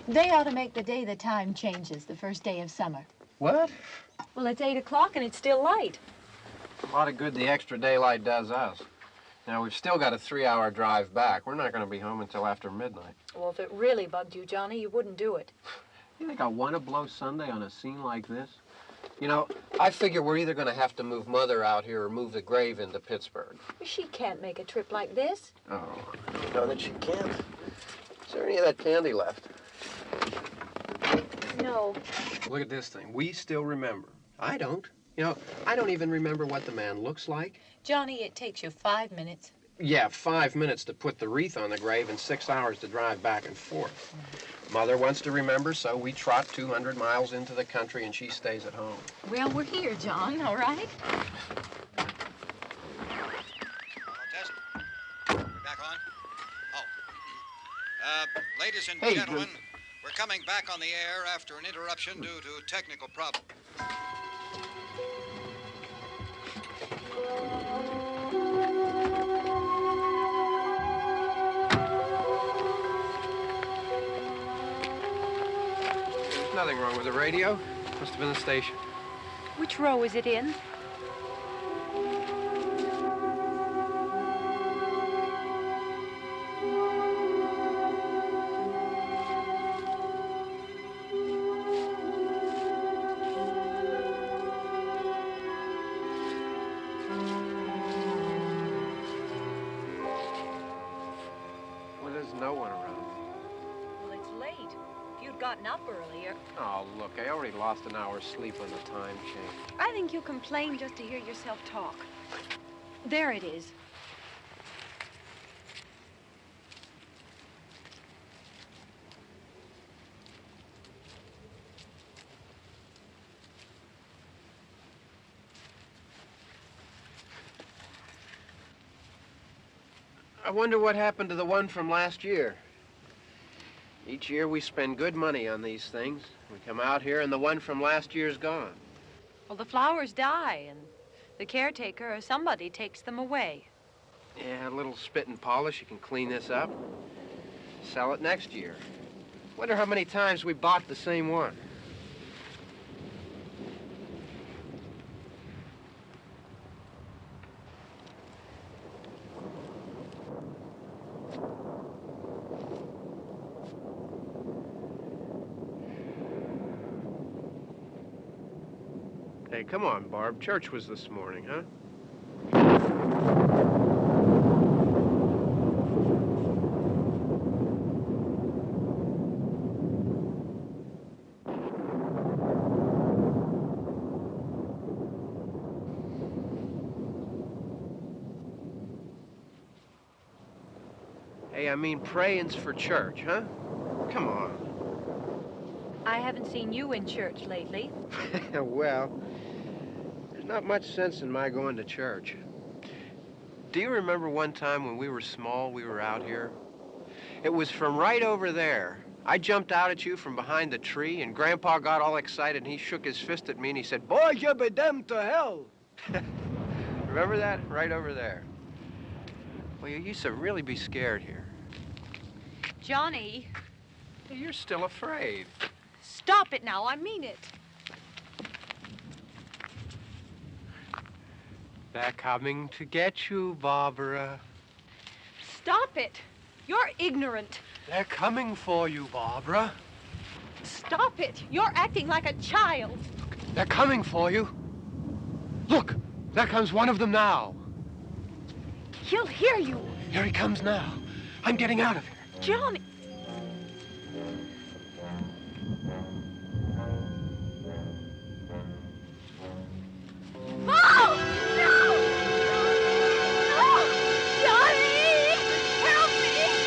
They ought to make the day the time changes, the first day of summer. What? Well, it's 8 o'clock and it's still light. A lot of good the extra daylight does us. Now, we've still got a 3-hour drive back. We're not going to be home until after midnight. Well, if it really bugged you, Johnny, you wouldn't do it. You think I want to blow Sunday on a scene like this? You know, I figure we're either going to have to move Mother out here or move the grave into Pittsburgh. She can't make a trip like this. Oh, I don't know that she can't. Is there any of that candy left? No. Look at this thing. We still remember. I don't. You know, I don't even remember what the man looks like. Johnny, it takes you 5 minutes. Yeah, 5 minutes to put the wreath on the grave and 6 hours to drive back and forth. Mother wants to remember, so we trot 200 miles into the country and she stays at home. Well, we're here, John, all right? Test. We're back on? Oh. Ladies and gentlemen, we're coming back on the air after an interruption due to technical problems. There's nothing wrong with the radio. Must have been the station. Which row is it in? No one around. Well, it's late. If you'd gotten up earlier. Oh, look, I already lost an hour's sleep on the time change. I think you complain just to hear yourself talk. There it is. I wonder what happened to the one from last year. Each year we spend good money on these things. We come out here and the one from last year's gone. Well, the flowers die and the caretaker or somebody takes them away. Yeah, a little spit and polish, you can clean this up. Sell it next year. Wonder how many times we bought the same one. Hey, come on, Barb. Church was this morning, huh? Hey, I mean, praying's for church, huh? Come on. I haven't seen you in church lately. Well, there's not much sense in my going to church. Do you remember one time when we were small, we were out here? It was from right over there, I jumped out at you from behind the tree, and Grandpa got all excited, and he shook his fist at me, and he said, "Boy, you be damned to hell." Remember that? Right over there. Well, you used to really be scared here. Johnny, Hey, you're still afraid. stop it now. I mean it. They're coming to get you, Barbara. Stop it. You're ignorant. They're coming for you, Barbara. Stop it. You're acting like a child. They're coming for you. Look, there comes one of them now. He'll hear you. Here he comes now. I'm getting out of here. Johnny. Oh! No! No! Johnny! Help me!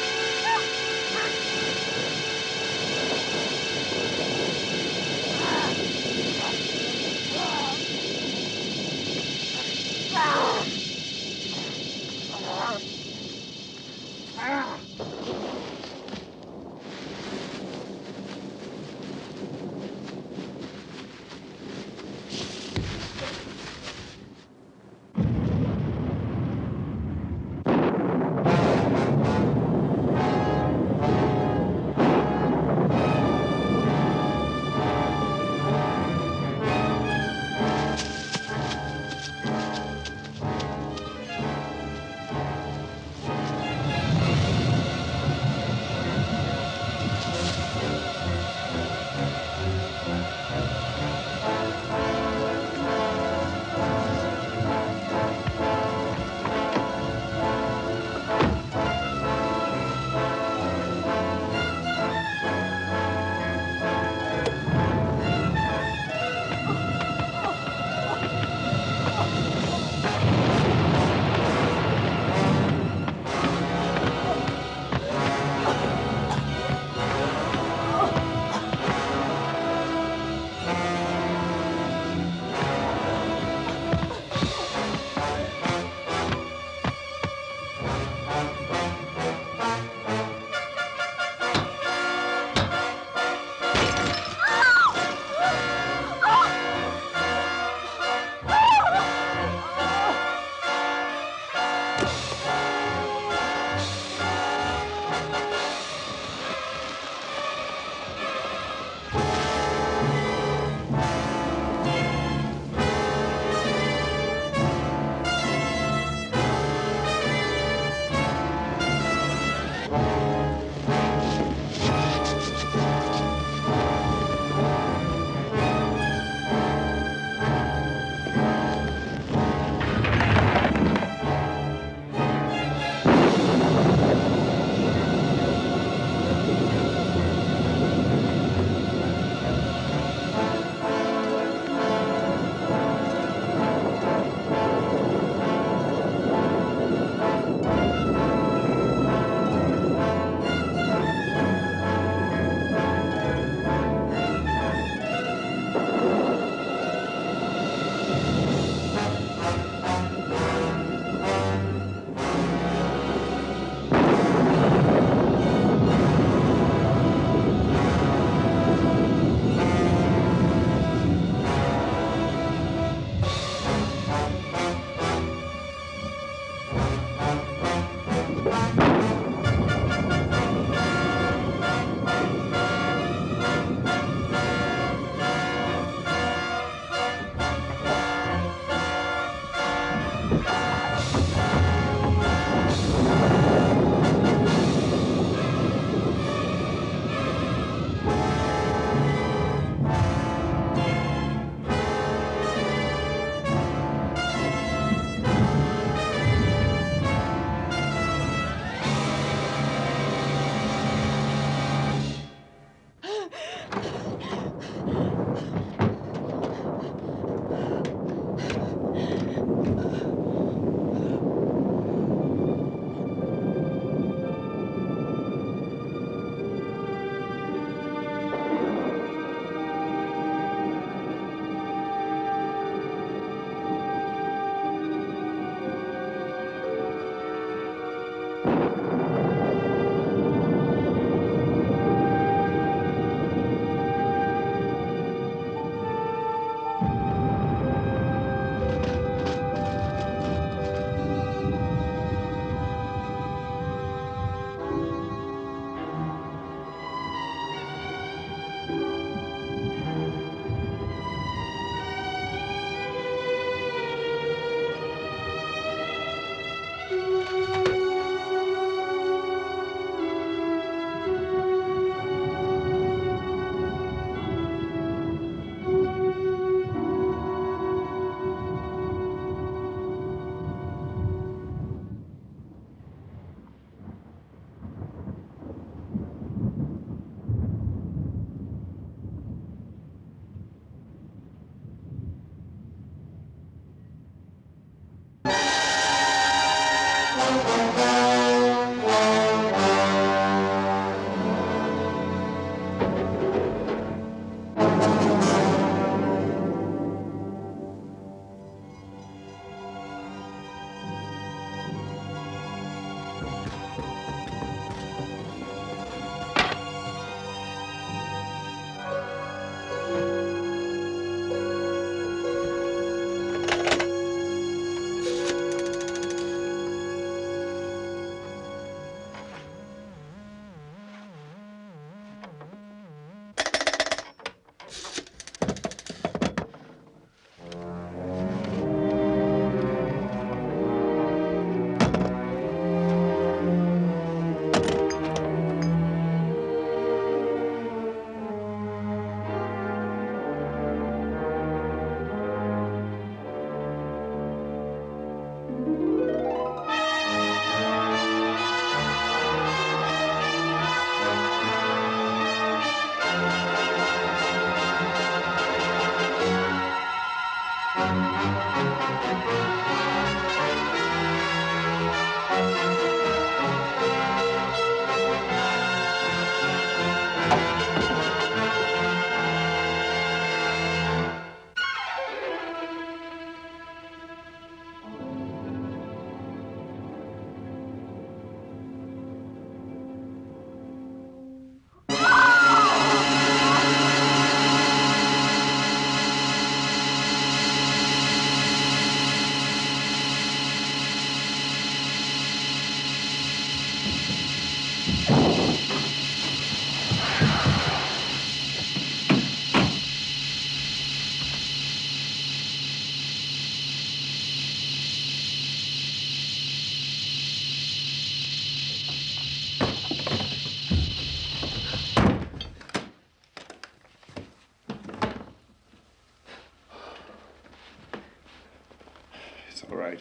It's all right.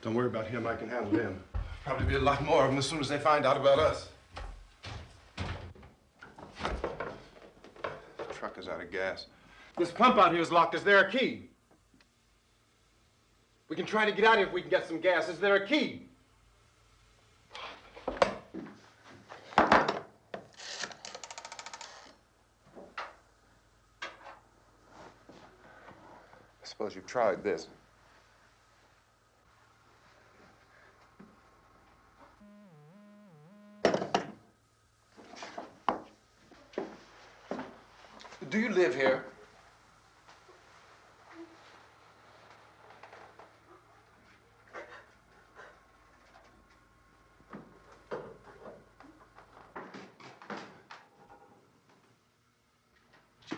Don't worry about him. I can handle him. Probably be a lot more of them as soon as they find out about us. The truck is out of gas. This pump out here is locked. Is there a key? We can try to get out of here if we can get some gas. Is there a key? I suppose you've tried this. Do you live here?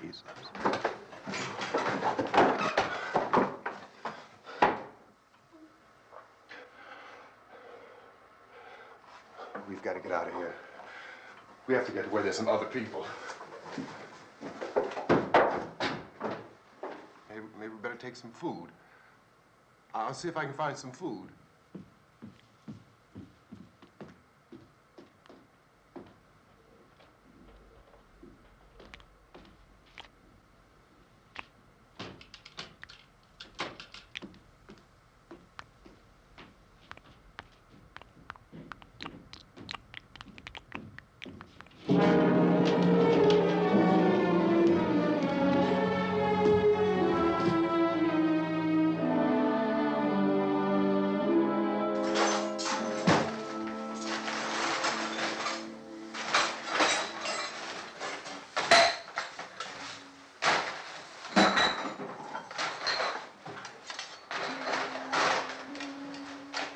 Jesus. We've got to get out of here. We have to get to where there's some other people. Maybe we better take some food. I'll see if I can find some food.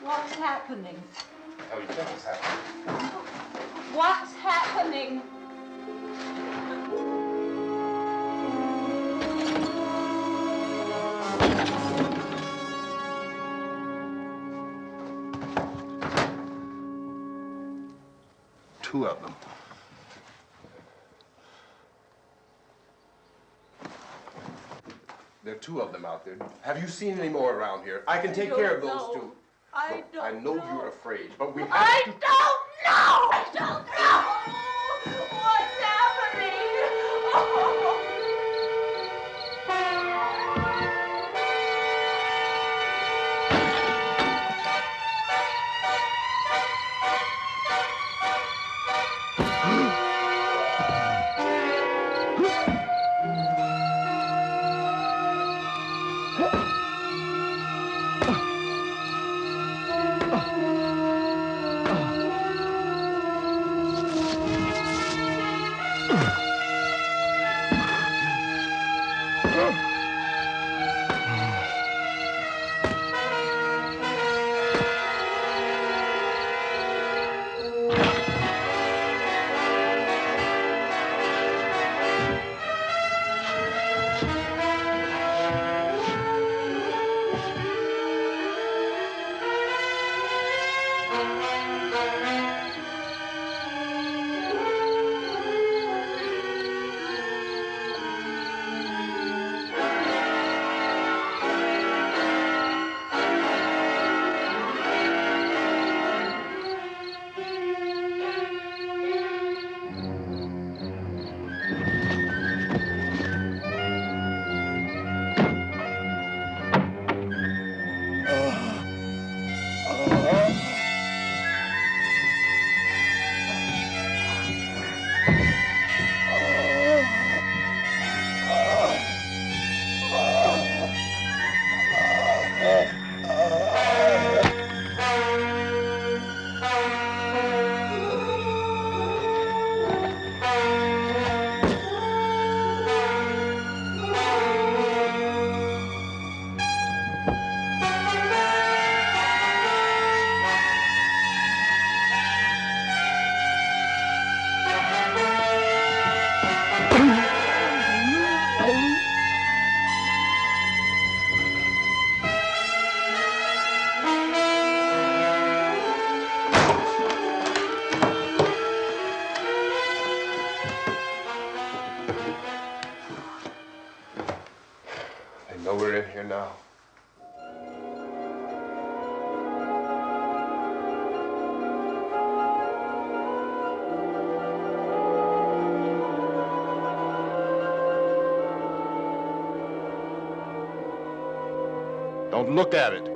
What's happening? How do you think it's happening? What's happening? Two of them. There are two of them out there. Have you seen any more around here? I can take care of those two. I don't I know you're afraid, but we have I to... don't know! I don't know! What's happening? Oh. Oh, we're in here now. Don't look at it.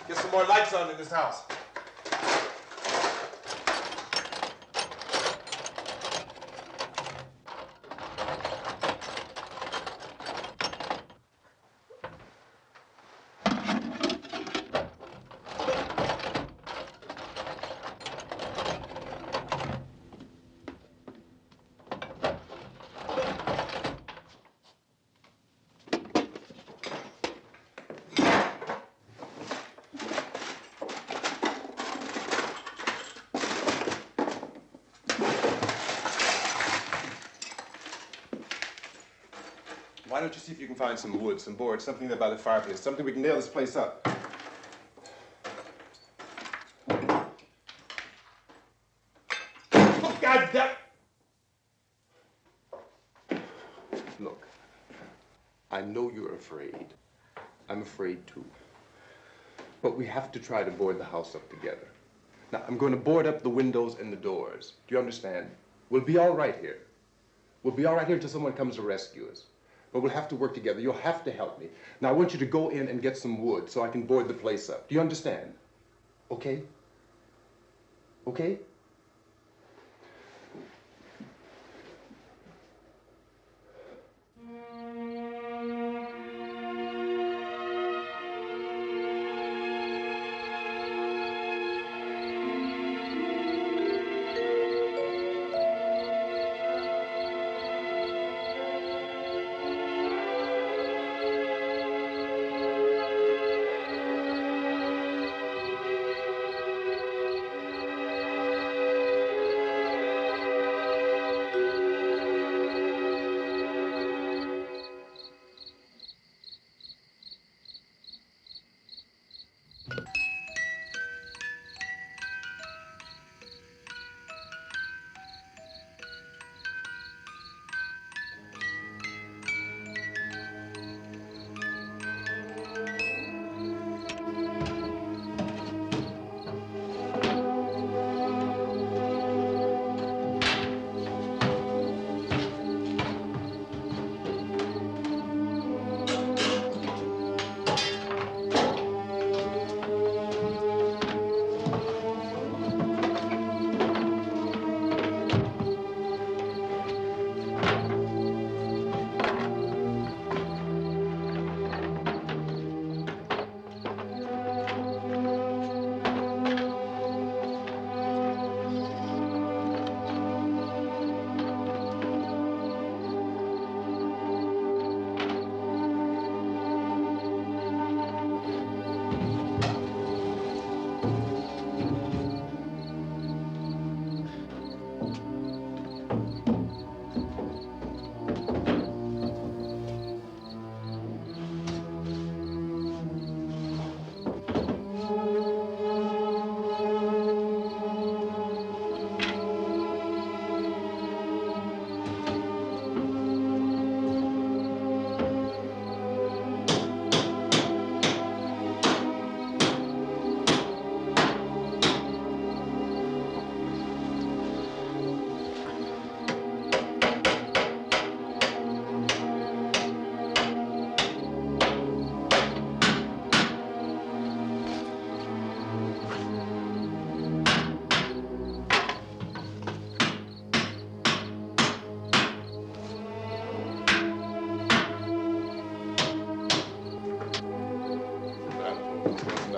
Get some more lights on in this house. Why don't you see if you can find some wood, some boards, something there by the fireplace, something we can nail this place up. Oh, God damn! Look, I know you're afraid. I'm afraid too. But we have to try to board the house up together. Now, I'm going to board up the windows and the doors. Do you understand? We'll be all right here. We'll be all right here until someone comes to rescue us. But we'll have to work together. You'll have to help me. Now, I want you to go in and get some wood so I can board the place up. Do you understand? Okay? Okay?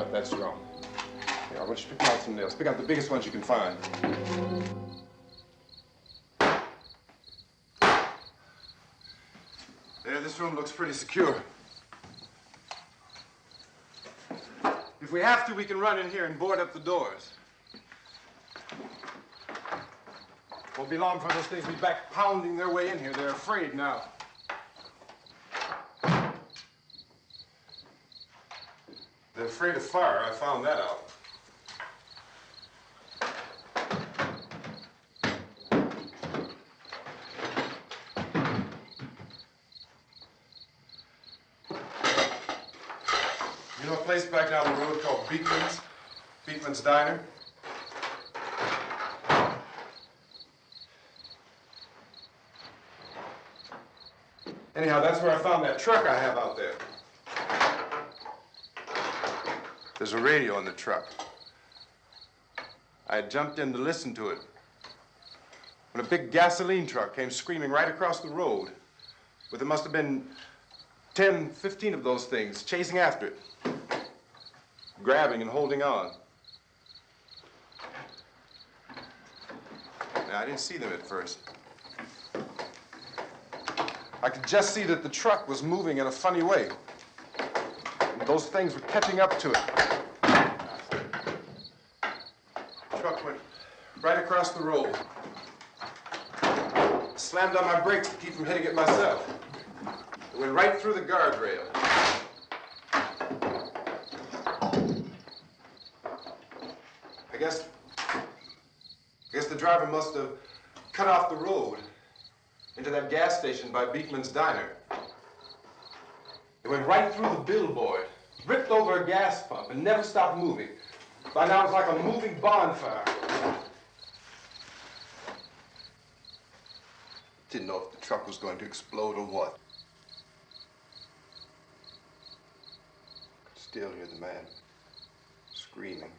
not that strong. Here, I want you to pick out some nails. Pick out the biggest ones you can find. There, this room looks pretty secure. If we have to, we can run in here and board up the doors. Won't be long before those things will be back pounding their way in here. They're afraid now. They're afraid of fire. I found that out. You know a place back down the road called Beekman's? Beekman's Diner? Anyhow, that's where I found that truck I have out there. There's a radio in the truck. I had jumped in to listen to it when a big gasoline truck came screaming right across the road with there must have been 10, 15 of those things chasing after it, grabbing and holding on. Now, I didn't see them at first. I could just see that the truck was moving in a funny way. And those things were catching up to it. The truck went right across the road. Slammed on my brakes to keep from hitting it myself. It went right through the guardrail. I guess the driver must have cut off the road into that gas station by Beekman's Diner. It went right through the billboard, ripped over a gas pump, and never stopped moving. By now, it's like a moving bonfire. Didn't know if the truck was going to explode or what. Could still hear the man screaming.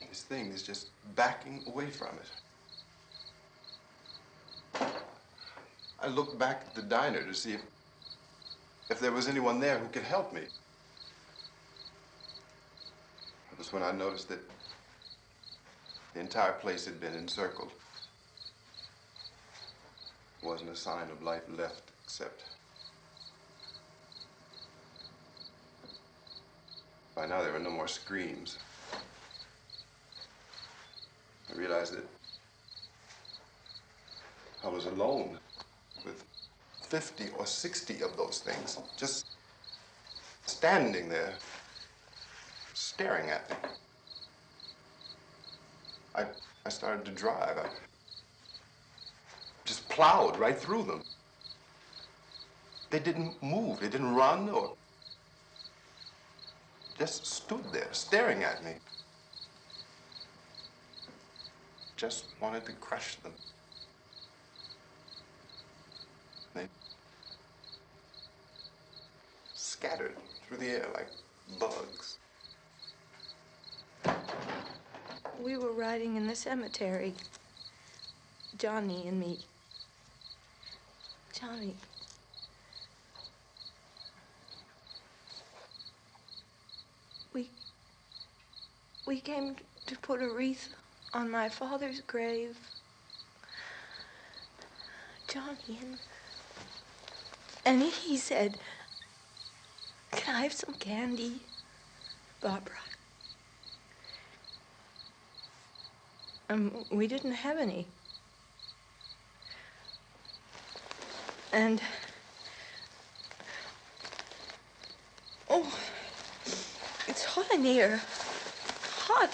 This thing is just backing away from it. I looked back at the diner to see if there was anyone there who could help me. It was when I noticed that the entire place had been encircled. There wasn't a sign of life left except by now there were no more screams. I realized that I was alone with 50 or 60 of those things, just standing there, staring at me. I started to drive. I just plowed right through them. They didn't move, they didn't run or just stood there, staring at me. Just wanted to crush them. They scattered through the air like bugs. We were riding in the cemetery, Johnny and me. Johnny. We came to put a wreath on my father's grave. Johnny, and he said, "Can I have some candy, Barbara?" We didn't have any. And, oh, it's hot in here. Hot.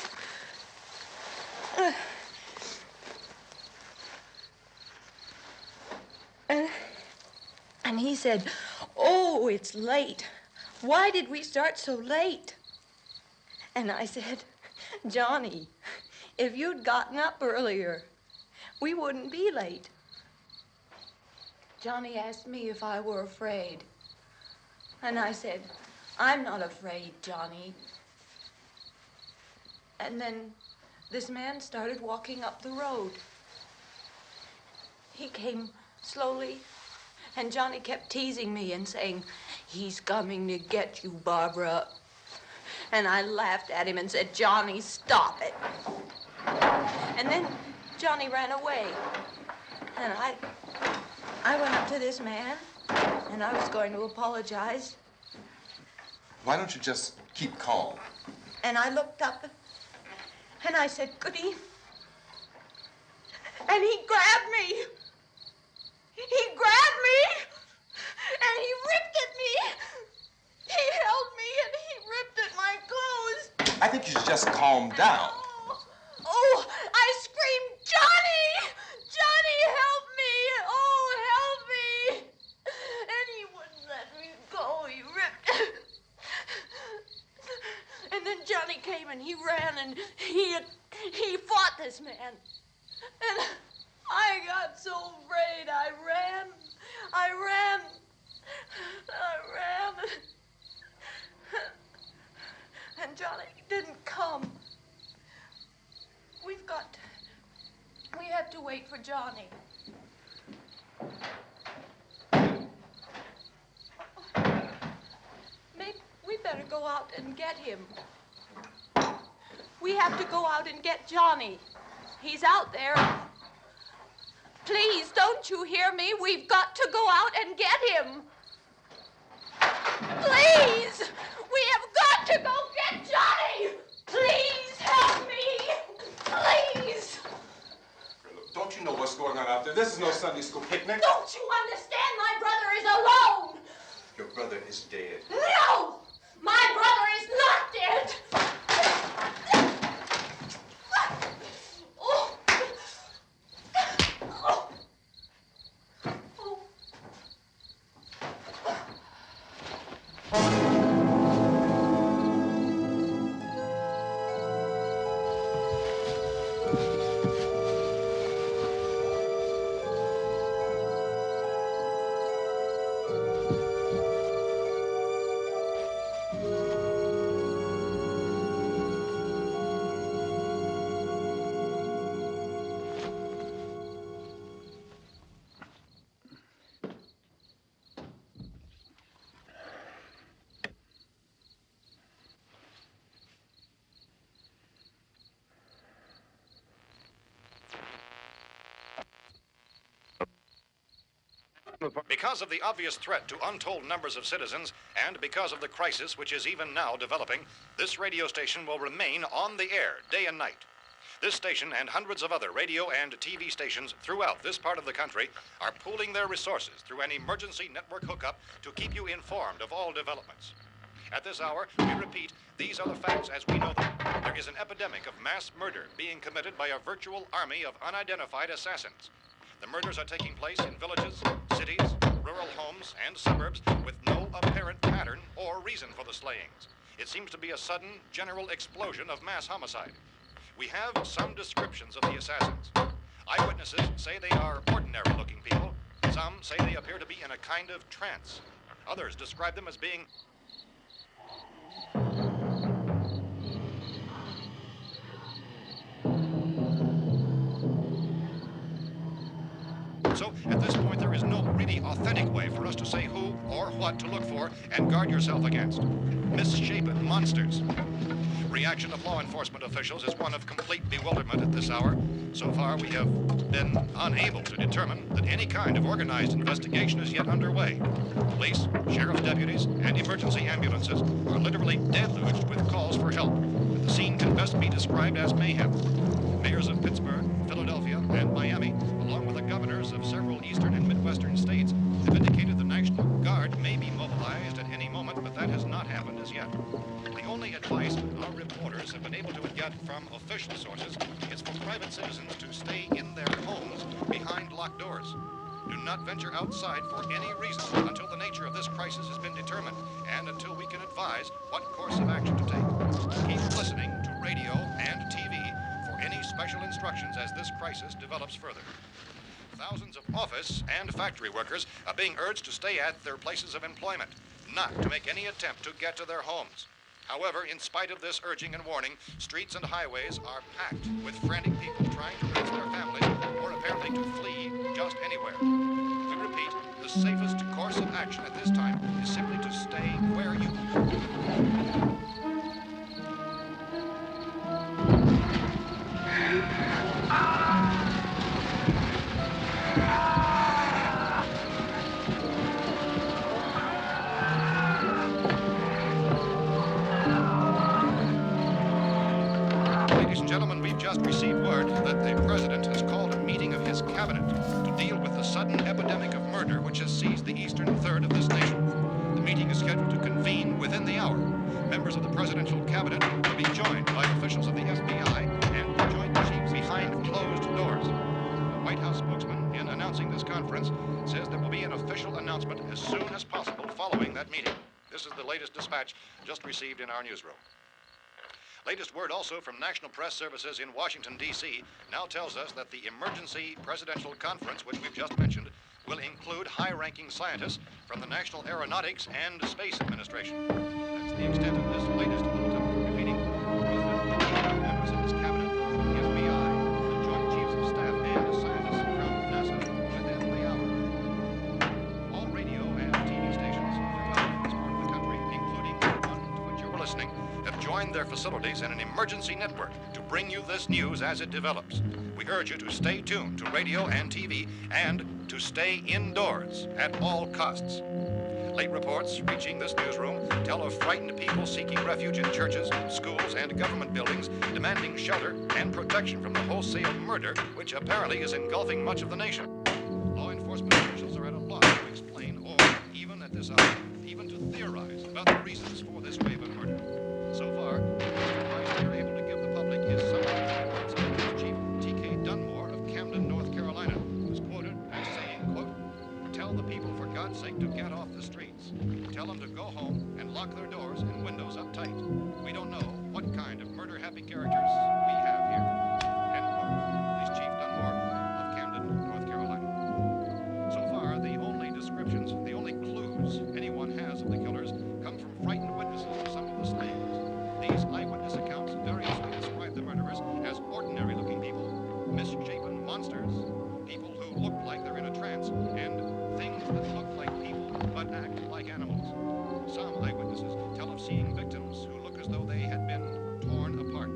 And he said, "Oh, it's late. Why did we start so late?" And I said, "Johnny, if you'd gotten up earlier, we wouldn't be late." Johnny asked me if I were afraid. And I said, "I'm not afraid, Johnny." And then this man started walking up the road. He came slowly And Johnny kept teasing me and saying, "He's coming to get you, Barbara." And I laughed at him and said, "Johnny, stop it." And then Johnny ran away. And I went up to this man, and I was going to apologize. Why don't you just keep calm? And I looked up, and I said, "Goody." And he grabbed me. He grabbed me, and he ripped at me. He held me, and he ripped at my clothes. I think you should just calm down. Oh, I screamed, "Johnny! Johnny, help me! Oh, help me!" And he wouldn't let me go. He ripped. And then Johnny came and he ran and he fought this man. And I got so afraid. I ran. And Johnny didn't come. We have to wait for Johnny. Maybe we better go out and get him. We have to go out and get Johnny. He's out there. Please, don't you hear me? We've got to go out and get him. Please! We have got to go get Johnny! Please help me! Please! Don't you know what's going on out there? This is no Sunday school picnic. Don't you understand? My brother is alone! Your brother is dead. No! My brother is not dead! Oh. Oh. Oh. Because of the obvious threat to untold numbers of citizens, and because of the crisis which is even now developing, this radio station will remain on the air day and night. This station and hundreds of other radio and TV stations throughout this part of the country are pooling their resources through an emergency network hookup to keep you informed of all developments. At this hour, we repeat, these are the facts as we know them. There is an epidemic of mass murder being committed by a virtual army of unidentified assassins. The murders are taking place in villages, cities, rural homes, and suburbs with no apparent pattern or reason for the slayings. It seems to be a sudden, general explosion of mass homicide. We have some descriptions of the assassins. Eyewitnesses say they are ordinary-looking people. Some say they appear to be in a kind of trance. Others describe them as being So, at this point, there is no really authentic way for us to say who or what to look for and guard yourself against. Misshapen monsters. Reaction of law enforcement officials is one of complete bewilderment at this hour. So far, we have been unable to determine that any kind of organized investigation is yet underway. Police, sheriff's deputies, and emergency ambulances are literally deluged with calls for help. The scene can best be described as mayhem. Mayors of Pittsburgh, Philadelphia, and Miami, along with the governors of several eastern and midwestern states, have indicated the National Guard may be mobilized at any moment, but that has not happened as yet. The only advice our reporters have been able to get from official sources is for private citizens to stay in their homes behind locked doors. Do not venture outside for any reason until the nature of this crisis has been determined and until we can advise what course of action to take. Keep listening to radio and TV for any special instructions as this crisis develops further. Thousands of office and factory workers are being urged to stay at their places of employment, not to make any attempt to get to their homes. However, in spite of this urging and warning, streets and highways are packed with frantic people trying to reach their families or apparently to flee just anywhere. We repeat, the safest course of action at this time is simply to stay where you Ladies and gentlemen, we've just received word that the president has called a meeting of his cabinet to deal with the sudden epidemic of murder which has seized the eastern third of this nation. The meeting is scheduled to convene within the hour. Members of the presidential cabinet will be joined by officials of the FBI and the Joint Chiefs behind closed doors. The White House spokesman, in announcing this conference, says there will be an official announcement as soon as possible following that meeting. This is the latest dispatch just received in our newsroom. Latest word also from National Press Services in Washington, D.C. now tells us that the emergency presidential conference, which we've just mentioned, will include high-ranking scientists from the National Aeronautics and Space Administration. That's the extent of this latest bulletin, repeating the President, members of his cabinet, the FBI, the Joint Chiefs of Staff, and scientists from NASA within the hour. All radio and TV stations throughout this part of the country, including the one to which you're listening, have joined their facilities in an emergency network to bring you this news as it develops. We urge you to stay tuned to radio and TV and to stay indoors at all costs. Late reports reaching this newsroom tell of frightened people seeking refuge in churches, schools, and government buildings, demanding shelter and protection from the wholesale murder which apparently is engulfing much of the nation. Law enforcement officials are at a loss to explain or, even at this hour, even to theorize about the reasons for this wave of murder. So far, the advice we are able to give the public is somewhat words of Chief T.K. Dunmore of Camden, North Carolina, who's quoted as saying, quote, "Tell the people, for God's sake, to get off the streets. Tell them to go home and lock their doors and windows up tight. We don't know what kind of murder-happy characters we have here." End quote. This Chief Dunmore of Camden, North Carolina. So far, the only descriptions, the only clues anyone has of the killers come from frightened witnesses of some of the slayings. These eyewitness accounts variously describe the murderers as ordinary-looking people, misshapen monsters, people who look like they're in a trance, and things that look like people but act like animals. Some eyewitnesses tell of seeing victims who look as though they had been torn apart.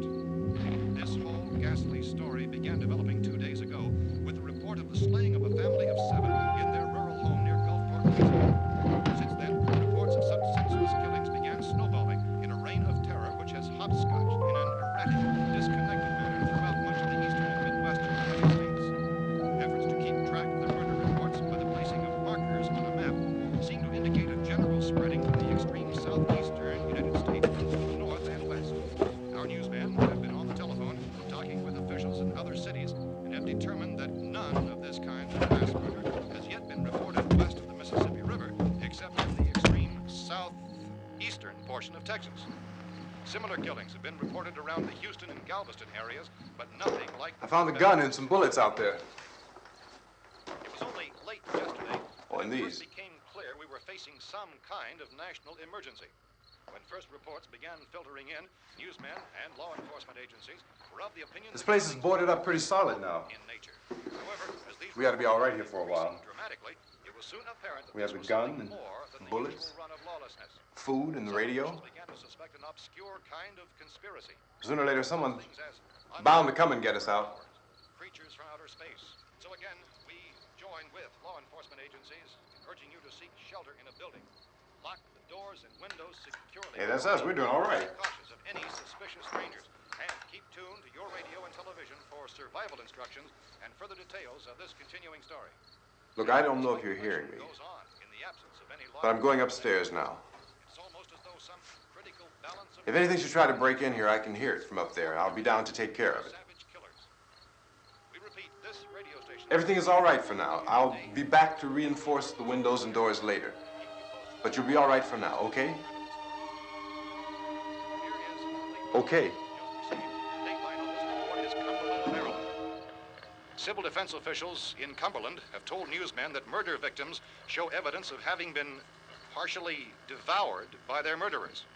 This whole ghastly story began developing 2 days ago with the report of the slaying of a family of 7 in their rural home near Gulfport, Louisiana. Since then, reports of such senseless killings began snowballing in a reign of terror which has hopscotched in an erratic, disconnected manner throughout much of the eastern and midwestern United States. Efforts to keep track of the murder reports by the placing of markers on a map seem to indicate a general spreading from the extreme southeastern United States to the north and west. Our newsmen have been on the telephone talking with officials in other cities and have determined that none of this kind of mass murder has yet been reported west of the Mississippi River, except in the extreme southeastern portion of Texas. Similar killings have been reported around the Houston and Galveston areas, but nothing like... I found a gun and some bullets out there. It was only late yesterday Oh, and that it these. first became clear we were facing some kind of national emergency. When first reports began filtering in, newsmen and law enforcement agencies were of the opinion This that place is killings boarded were up pretty solid now. in nature. However, as these We ought to be all right here reports for a while. increased dramatically, it was soon apparent that We have this a was gun something and more than the bullets, usual run of lawlessness. food and the Some radio. officials began to suspect an obscure kind of conspiracy. Sooner or later, someone's Things as bound to come and get us out. creatures from outer space. So again, we join with law enforcement agencies in urging you to seek shelter in a building. Lock the doors and windows securely. Hey, that's us. We're doing all right. Be cautious of any suspicious strangers. And keep tuned to your radio and television for survival instructions and further details of this continuing story. Look, I don't know if you're hearing me, Goes on in the absence of any law. but I'm going upstairs now. It's almost as though some critical balance of If anything should try to break in here, I can hear it from up there, and I'll be down to take care of it. savage killers. We repeat, this radio station. Everything is all right for now. I'll be back to reinforce the windows and doors later. But you'll be all right for now, okay? Here is Okay. just received. Dateline on this report is Cumberland, Maryland. Civil defense officials in Cumberland have told newsmen that murder victims show evidence of having been partially devoured by their murderers.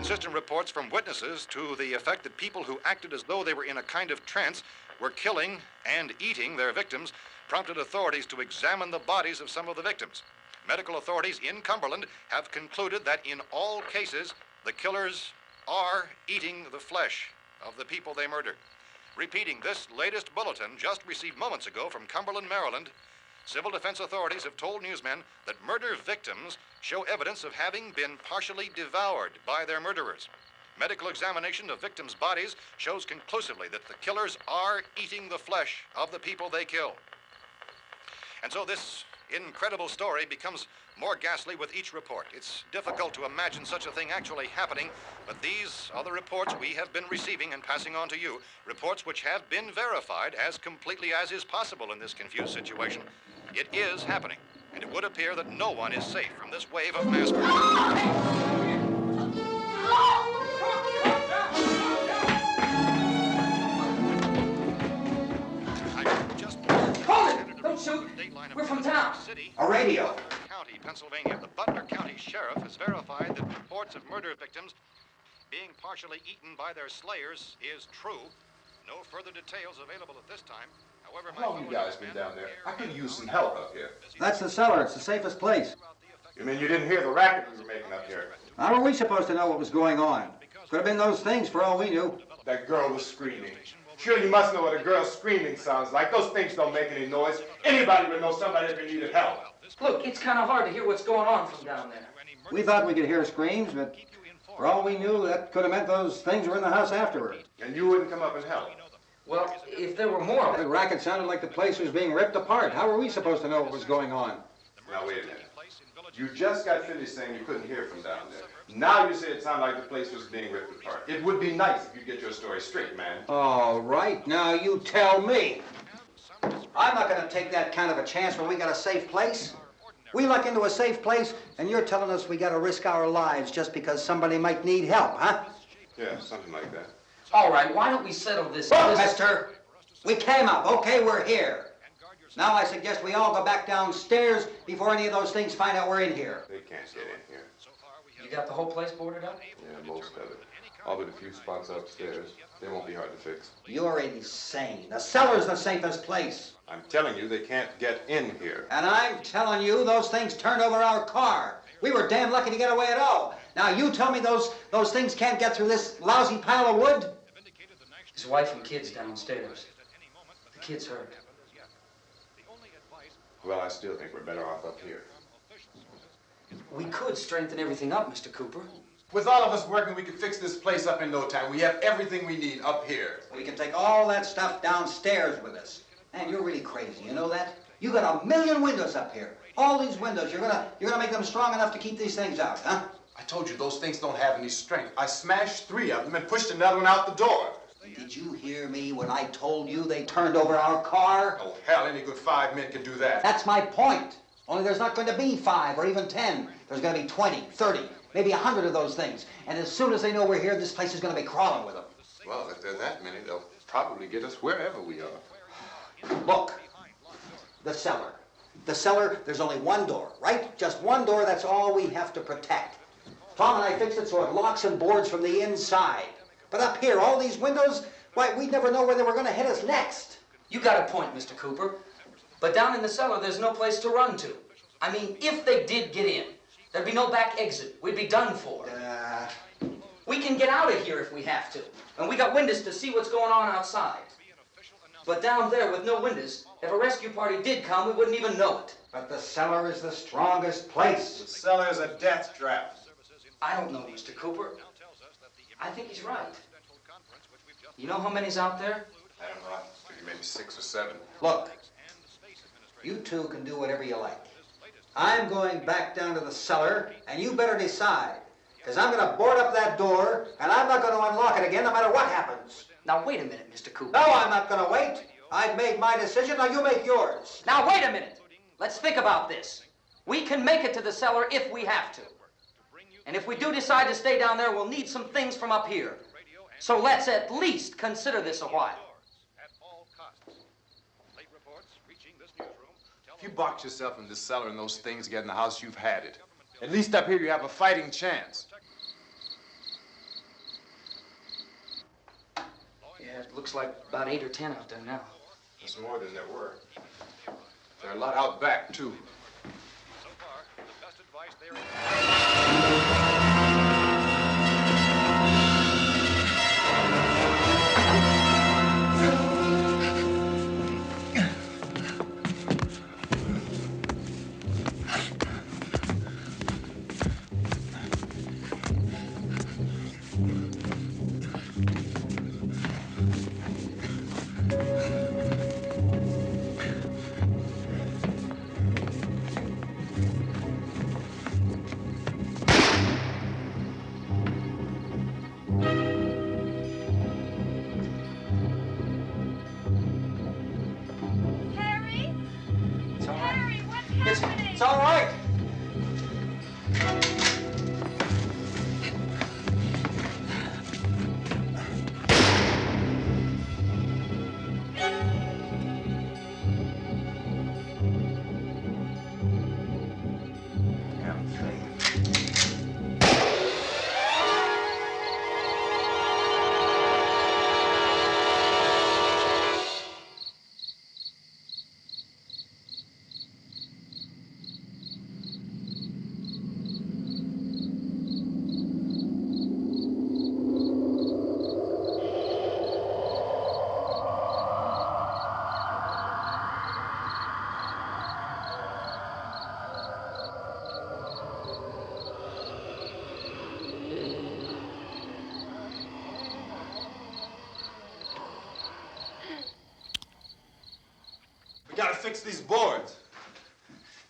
Consistent reports from witnesses to the effect that people who acted as though they were in a kind of trance were killing and eating their victims prompted authorities to examine the bodies of some of the victims. Medical authorities in Cumberland have concluded that in all cases, the killers are eating the flesh of the people they murdered. Repeating this latest bulletin just received moments ago from Cumberland, Maryland, civil defense authorities have told newsmen that murder victims show evidence of having been partially devoured by their murderers. Medical examination of victims' bodies shows conclusively that the killers are eating the flesh of the people they kill. And so this incredible story becomes more ghastly with each report. It's difficult to imagine such a thing actually happening, but these are the reports we have been receiving and passing on to you, reports which have been verified as completely as is possible in this confused situation. It is happening, and it would appear that no one is safe from this wave of mass murder. Don't shoot. We're from town. A radio. County, Pennsylvania. The Butler County Sheriff has verified that reports of murder victims being partially eaten by their slayers is true. No further details available at this time. However, How long have you guys been down there? I could use some help up here. That's the cellar. It's the safest place. You mean you didn't hear the racket we were making up here? How were we supposed to know what was going on? Could have been those things for all we knew. That girl was screaming. Sure, you must know what a girl screaming sounds like. Those things don't make any noise. Anybody would know somebody ever needed help. Look, it's kind of hard to hear what's going on from down there. We thought we could hear screams, but for all we knew, that could have meant those things were in the house afterward. And you wouldn't come up and help? Well, if there were more of The it. racket sounded like the place was being ripped apart. How were we supposed to know what was going on? Now, wait a minute. You just got finished saying you couldn't hear from down there. Now you say it sounded like the place was being ripped apart. It would be nice if you get your story straight, man. All right, now you tell me. I'm not going to take that kind of a chance when we got a safe place. We luck into a safe place, and you're telling us we got to risk our lives just because somebody might need help, huh? Yeah, something like that. All right, why don't we settle this? Look, mister, we came up. Okay, we're here. Now I suggest we all go back downstairs before any of those things find out we're in here. They can't get in here. You got the whole place boarded up? Yeah, most of it. All but a few spots upstairs. They won't be hard to fix. You're insane. The cellar's the safest place. I'm telling you, they can't get in here. And I'm telling you, those things turned over our car. We were damn lucky to get away at all. Now you tell me those things can't get through this lousy pile of wood? His wife and kids downstairs. The kid's hurt. Well, I still think we're better off up here. We could strengthen everything up, Mr. Cooper. With all of us working, we could fix this place up in no time. We have everything we need up here. We can take all that stuff downstairs with us. Man, you're really crazy, you know that? You got 1,000,000 windows up here. All these windows, you're gonna make them strong enough to keep these things out, huh? I told you those things don't have any strength. I smashed 3 of them and pushed another one out the door. Did you hear me when I told you they turned over our car? Oh, hell, any good 5 men can do that. That's my point. Only there's not going to be 5 or even 10. There's going to be 20, 30, maybe 100 of those things. And as soon as they know we're here, this place is going to be crawling with them. Well, if there are that many, they'll probably get us wherever we are. Look, the cellar. The cellar, there's only one door, right? Just one door, that's all we have to protect. Tom and I fixed it so it locks and boards from the inside. But up here, all these windows, why, we'd never know where they were going to hit us next. You got a point, Mr. Cooper. But down in the cellar, there's no place to run to. I mean, if they did get in, there'd be no back exit. We'd be done for. We can get out of here if we have to. And we got windows to see what's going on outside. But down there with no windows, if a rescue party did come, we wouldn't even know it. But the cellar is the strongest place. The cellar's a death trap. I don't know, Mr. Cooper. I think he's right. You know how many's out there? I don't know. Maybe 6 or 7. Look, you two can do whatever you like. I'm going back down to the cellar, and you better decide. Because I'm going to board up that door, and I'm not going to unlock it again no matter what happens. Now, wait a minute, Mr. Cooper. No, I'm not going to wait. I've made my decision, now you make yours. Now, wait a minute. Let's think about this. We can make it to the cellar if we have to. And if we do decide to stay down there, we'll need some things from up here. So let's at least consider this a while. If you box yourself in this cellar and those things get in the house, you've had it. At least up here you have a fighting chance. Yeah, it looks like about 8 or 10 out there now. There's more than there were. There are a lot out back, too. So far, the best advice there is... It's all right. Damn thing. We gotta fix these boards.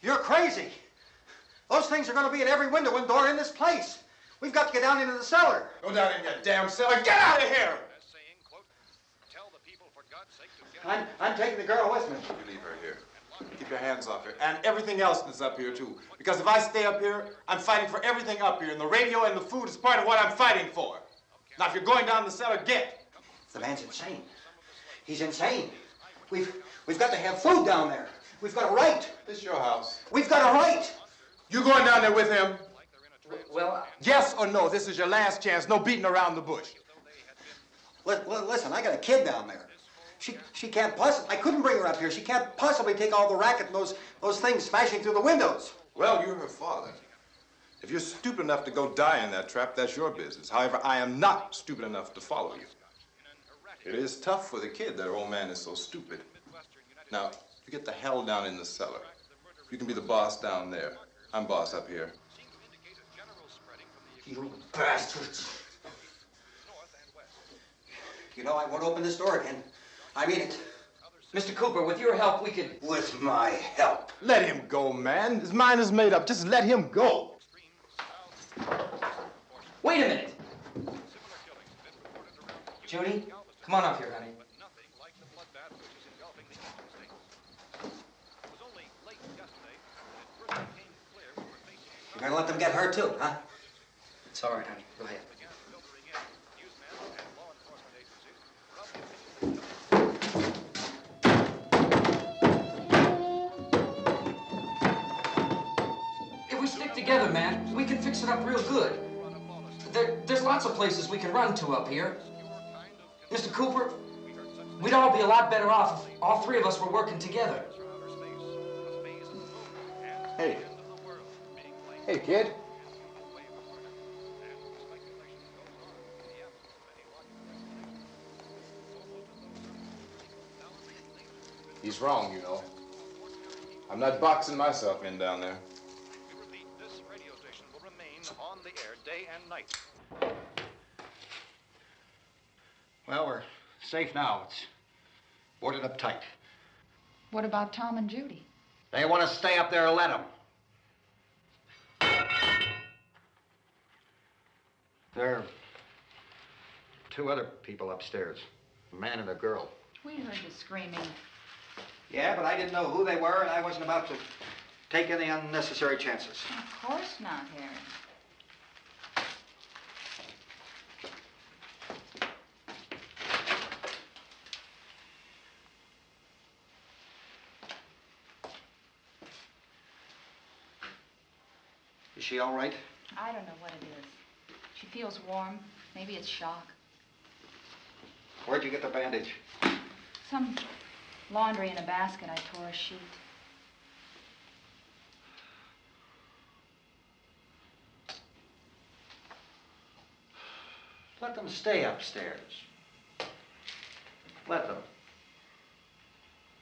You're crazy. Those things are going to be at every window and door in this place. We've got to get down into the cellar. Go down in your damn cellar. Get out of here! As saying, quote, tell the people for God's sake to get... I'm taking the girl with me. You leave her here. Keep your hands off her. And everything else that's up here, too. Because if I stay up here, I'm fighting for everything up here. And the radio and the food is part of what I'm fighting for. Now, if you're going down the cellar, get. The man's insane. He's insane. We've got to have food down there. We've got a right. This is your house. We've got a right. You going down there with him? Well, Yes or no? This is your last chance. No beating around the bush. Listen, I got a kid down there. She can't possibly, I couldn't bring her up here. She can't possibly take all the racket and those things smashing through the windows. Well, you're her father. If you're stupid enough to go die in that trap, that's your business. However, I am not stupid enough to follow you. It is tough for the kid that her old man is so stupid. Now, you get the hell down in the cellar. You can be the boss down there. I'm boss up here. You bastards. You know, I won't open this door again. I mean it. Mr. Cooper, with your help, we could... With my help. Let him go, man. His mind is made up. Just let him go. Wait a minute. Judy, come on up here, honey. You're gonna let them get hurt too, huh? It's all right, honey. Go ahead. If we stick together, man, we can fix it up real good. There's lots of places we can run to up here. Mr. Cooper, we'd all be a lot better off if all three of us were working together. Hey. Hey, kid. He's wrong, you know. I'm not boxing myself in down there. We repeat, this radio station will remain on the air day and night. Well, we're safe now. It's boarded up tight. What about Tom and Judy? They want to stay up there, let them. There are two other people upstairs, a man and a girl. We heard the screaming. Yeah, but I didn't know who they were, and I wasn't about to take any unnecessary chances. Of course not, Harry. Is she all right? I don't know what it is. She feels warm. Maybe it's shock. Where'd you get the bandage? Some laundry in a basket. I tore a sheet. Let them stay upstairs. Let them.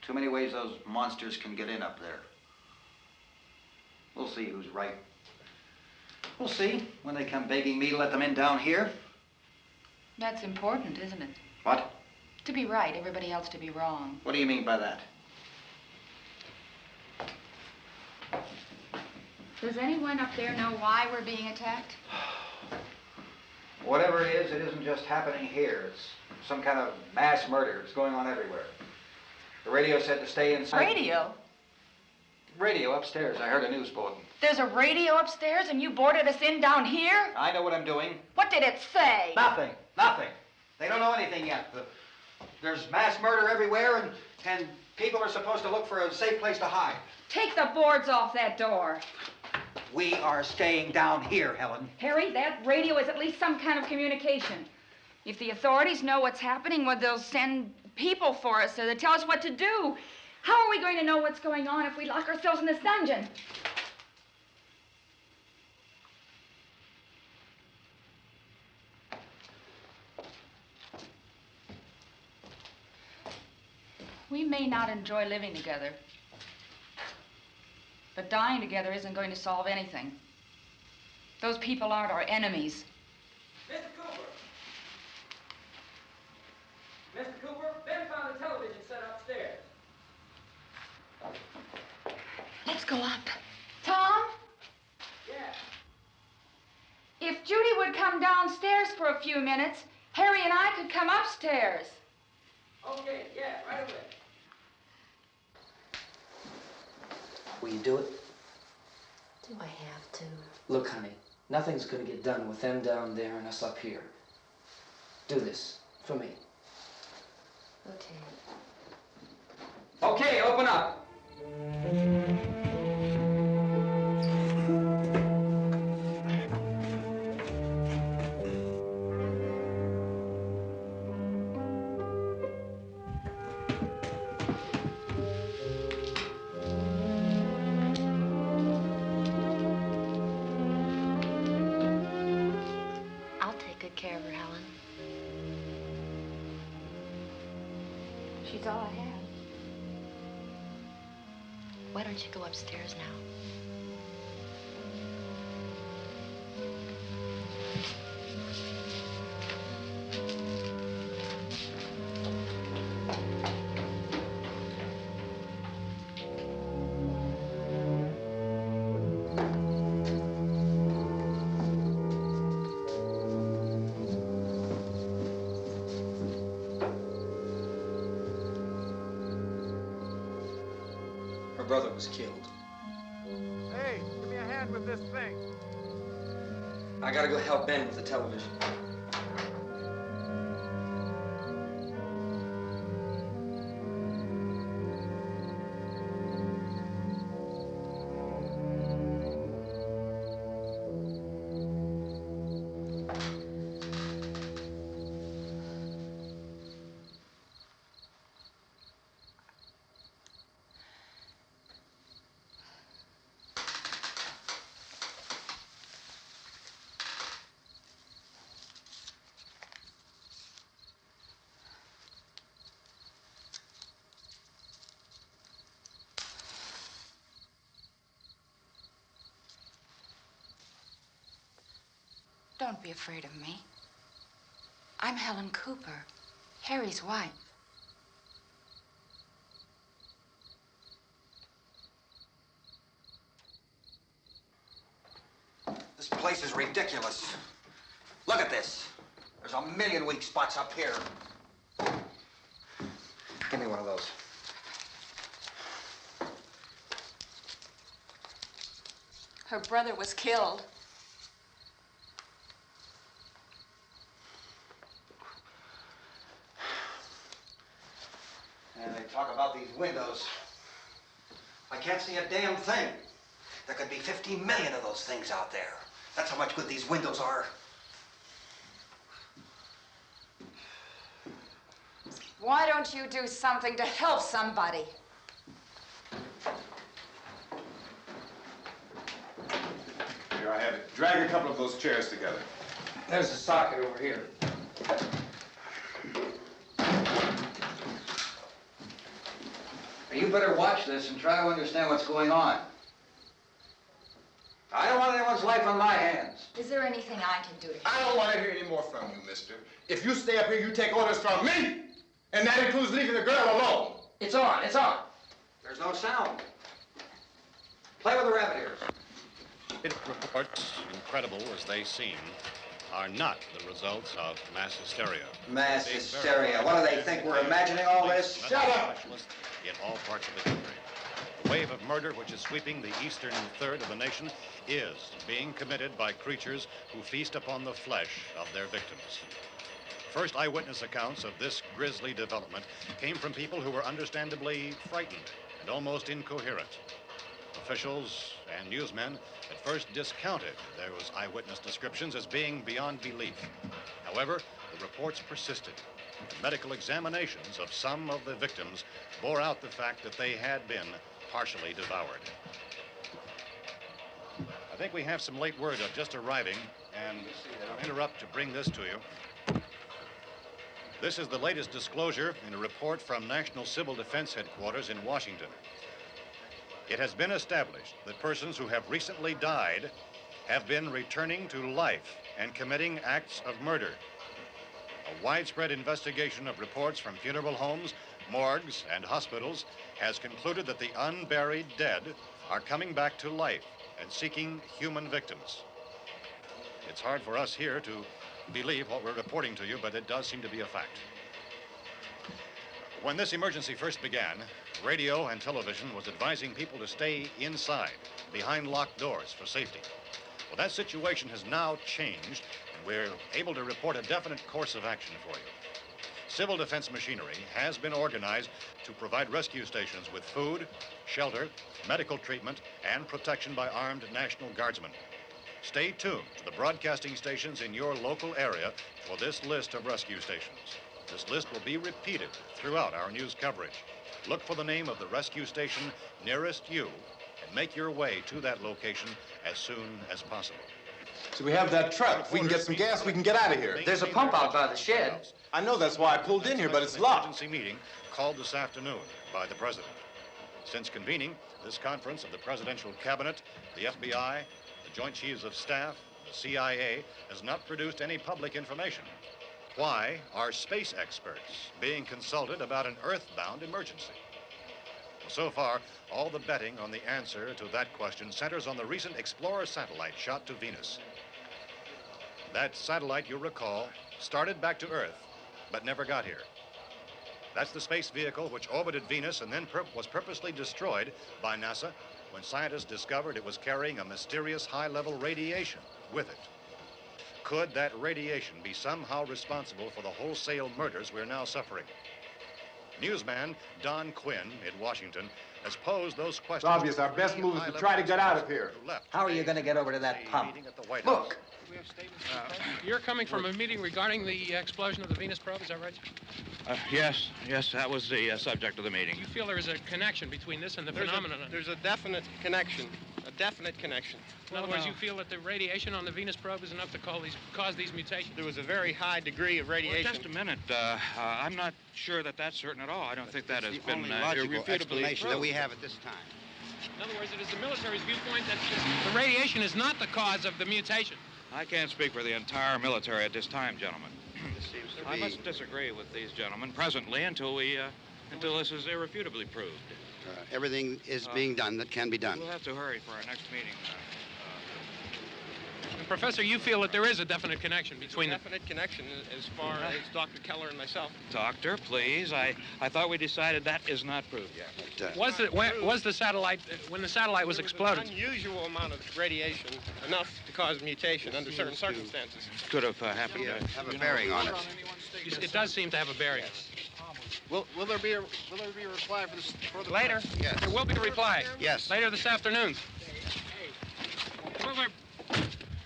Too many ways those monsters can get in up there. We'll see who's right. We'll see when they come begging me to let them in down here. That's important, isn't it? What? To be right, everybody else to be wrong. What do you mean by that? Does anyone up there know why we're being attacked? Whatever it isn't just happening here. It's some kind of mass murder. It's going on everywhere. The radio said to stay inside. Radio? Radio upstairs. I heard a news bulletin. There's a radio upstairs and you boarded us in down here? I know what I'm doing. What did it say? Nothing. Nothing. They don't know anything yet. There's mass murder everywhere, and people are supposed to look for a safe place to hide. Take the boards off that door. We are staying down here, Helen. Harry, that radio is at least some kind of communication. If the authorities know what's happening, well, they'll send people for us so they tell us what to do. How are we going to know what's going on if we lock ourselves in this dungeon? We may not enjoy living together, but dying together isn't going to solve anything. Those people aren't our enemies. Mr. Cooper! Mr. Cooper, Ben found the television set upstairs. Let's go up. Tom? Yeah. If Judy would come downstairs for a few minutes, Harry and I could come upstairs. Okay, yeah, right away. Will you do it? Do I have to? Look, honey, nothing's gonna get done with them down there and us up here. Do this for me. Okay. Okay, open up. I'll take good care of her, Helen. She's all I have. Why don't you go upstairs now? Her brother was killed. Hey, give me a hand with this thing. I gotta go help Ben with the television. Don't be afraid of me. I'm Helen Cooper, Harry's wife. This place is ridiculous. Look at this. There's a million weak spots up here. Give me one of those. Her brother was killed. And they talk about these windows. I can't see a damn thing. There could be 15 million of those things out there. That's how much good these windows are. Why don't you do something to help somebody? Here I have it. Drag a couple of those chairs together. There's the socket over here. You better watch this and try to understand what's going on. I don't want anyone's life on my hands. Is there anything I can do to help? I don't want to hear any more from you, mister. If you stay up here, you take orders from me. And that includes leaving the girl alone. It's on, it's on. There's no sound. Play with the rabbit ears. Reports, incredible as they seem, are not the results of mass hysteria. Mass hysteria. What do they think? We're imagining all this? Shut up! In all parts of the country. The wave of murder which is sweeping the eastern third of the nation is being committed by creatures who feast upon the flesh of their victims. First eyewitness accounts of this grisly development came from people who were understandably frightened and almost incoherent. Officials and newsmen at first discounted those eyewitness descriptions as being beyond belief. However, the reports persisted. The medical examinations of some of the victims bore out the fact that they had been partially devoured. I think we have some late word just arriving, and I'll interrupt to bring this to you. This is the latest disclosure in a report from National Civil Defense Headquarters in Washington. It has been established that persons who have recently died have been returning to life and committing acts of murder. A widespread investigation of reports from funeral homes, morgues, and hospitals has concluded that the unburied dead are coming back to life and seeking human victims. It's hard for us here to believe what we're reporting to you, but it does seem to be a fact. When this emergency first began, radio and television was advising people to stay inside, behind locked doors for safety. Well, that situation has now changed, and we're able to report a definite course of action for you. Civil defense machinery has been organized to provide rescue stations with food, shelter, medical treatment, and protection by armed National Guardsmen. Stay tuned to the broadcasting stations in your local area for this list of rescue stations. This list will be repeated throughout our news coverage. Look for the name of the rescue station nearest you and make your way to that location as soon as possible. So we have that truck. If we can get some gas, we can get out of here. There's a pump out by the shed. I know, that's why I pulled in here, but it's locked. Emergency meeting called this afternoon by the president. Since convening this conference of the presidential cabinet, the FBI, the Joint Chiefs of Staff, the CIA has not produced any public information. Why are space experts being consulted about an earthbound emergency? Well, so far, all the betting on the answer to that question centers on the recent Explorer satellite shot to Venus. That satellite, you'll recall, started back to Earth, but never got here. That's the space vehicle which orbited Venus and then was purposely destroyed by NASA when scientists discovered it was carrying a mysterious high-level radiation with it. Could that radiation be somehow responsible for the wholesale murders we're now suffering? Newsman Don Quinn in Washington has posed those questions. It's obvious our best move is to try to get out of here. How are you going to get over to that pump? Look. You're coming from a meeting regarding the explosion of the Venus probe, is that right? Yes, that was the subject of the meeting. You feel there is a connection between this and the phenomenon? There's a definite connection. In other words, you feel that the radiation on the Venus probe is enough to cause these mutations? There was a very high degree of radiation. Well, just a minute. I'm not sure that that's certain at all. I don't think that has been logical irrefutably explanation proved. that we have at this time. In other words, it is the military's viewpoint that the radiation is not the cause of the mutation. I can't speak for the entire military at this time, gentlemen. This seems to I be... must disagree with these gentlemen presently until this is irrefutably proved. everything is being done that can be done. We'll have to hurry for our next meeting. Professor, you feel that there is a definite connection between them? Definite connection as far as Dr. Keller and myself. Doctor, please. I thought we decided that is not proved yet. But, was the satellite, when the satellite was exploded? An unusual amount of radiation, enough to cause mutation under certain circumstances. Could have happened. Have a bearing on it. It does seem to have a bearing. Will there be a reply for this further? Later? Yes. There will be a reply. Yes. Later this afternoon.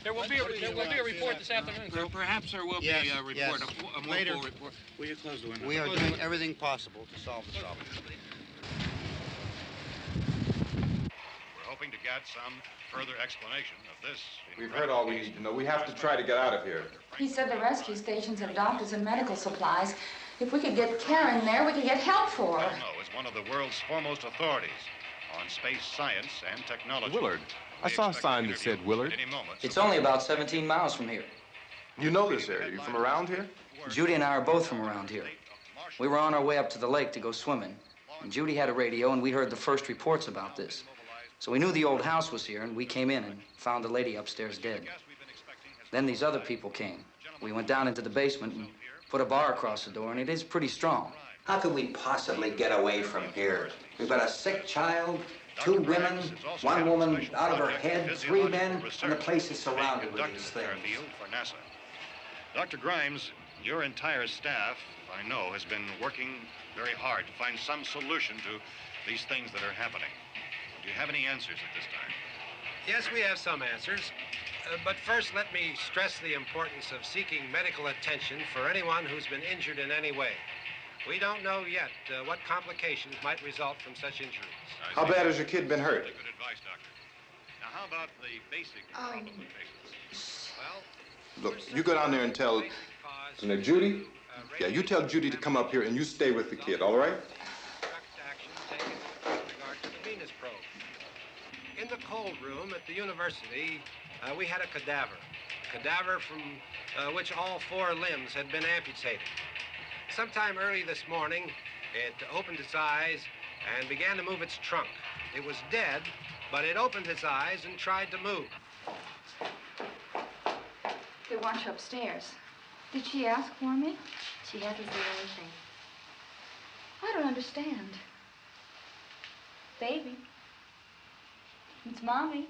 There will be a report this afternoon. Perhaps there will be a report, yes. a more Later. full report. Will you close the window? We are doing everything possible to solve the problem. We're hoping to get some further explanation of this. We've heard all we need to know. We have to try to get out of here. He said the rescue stations have doctors and medical supplies. If we could get care in there, we could get help for her. Romero is one of the world's foremost authorities on space science and technology. Willard. I saw a sign that said Willard. It's only about 17 miles from here. You know this area. You from around here? Judy and I are both from around here. We were on our way up to the lake to go swimming, and Judy had a radio, and we heard the first reports about this. So we knew the old house was here, and we came in and found the lady upstairs dead. Then these other people came. We went down into the basement and put a bar across the door, and it is pretty strong. How could we possibly get away from here? We've got a sick child, 2 women, 1 woman out of her head, 3 men, and the place is surrounded with these things. For NASA. Dr. Grimes, your entire staff, I know, has been working very hard to find some solution to these things that are happening. Do you have any answers at this time? Yes, we have some answers. But first, let me stress the importance of seeking medical attention for anyone who's been injured in any way. We don't know yet what complications might result from such injuries. How bad has your kid been hurt? Good advice, Doctor. Now, how about the basic problem of patients? Well, Look, you go down there and tell... Now, Judy? Yeah, you tell Judy to come up here and you stay with the kid, all right? In the cold room at the university, we had a cadaver from which all 4 limbs had been amputated. Sometime early this morning, it opened its eyes and began to move its trunk. It was dead, but it opened its eyes and tried to move. They want you upstairs. Did she ask for me? She hasn't said anything. I don't understand. Baby. It's Mommy.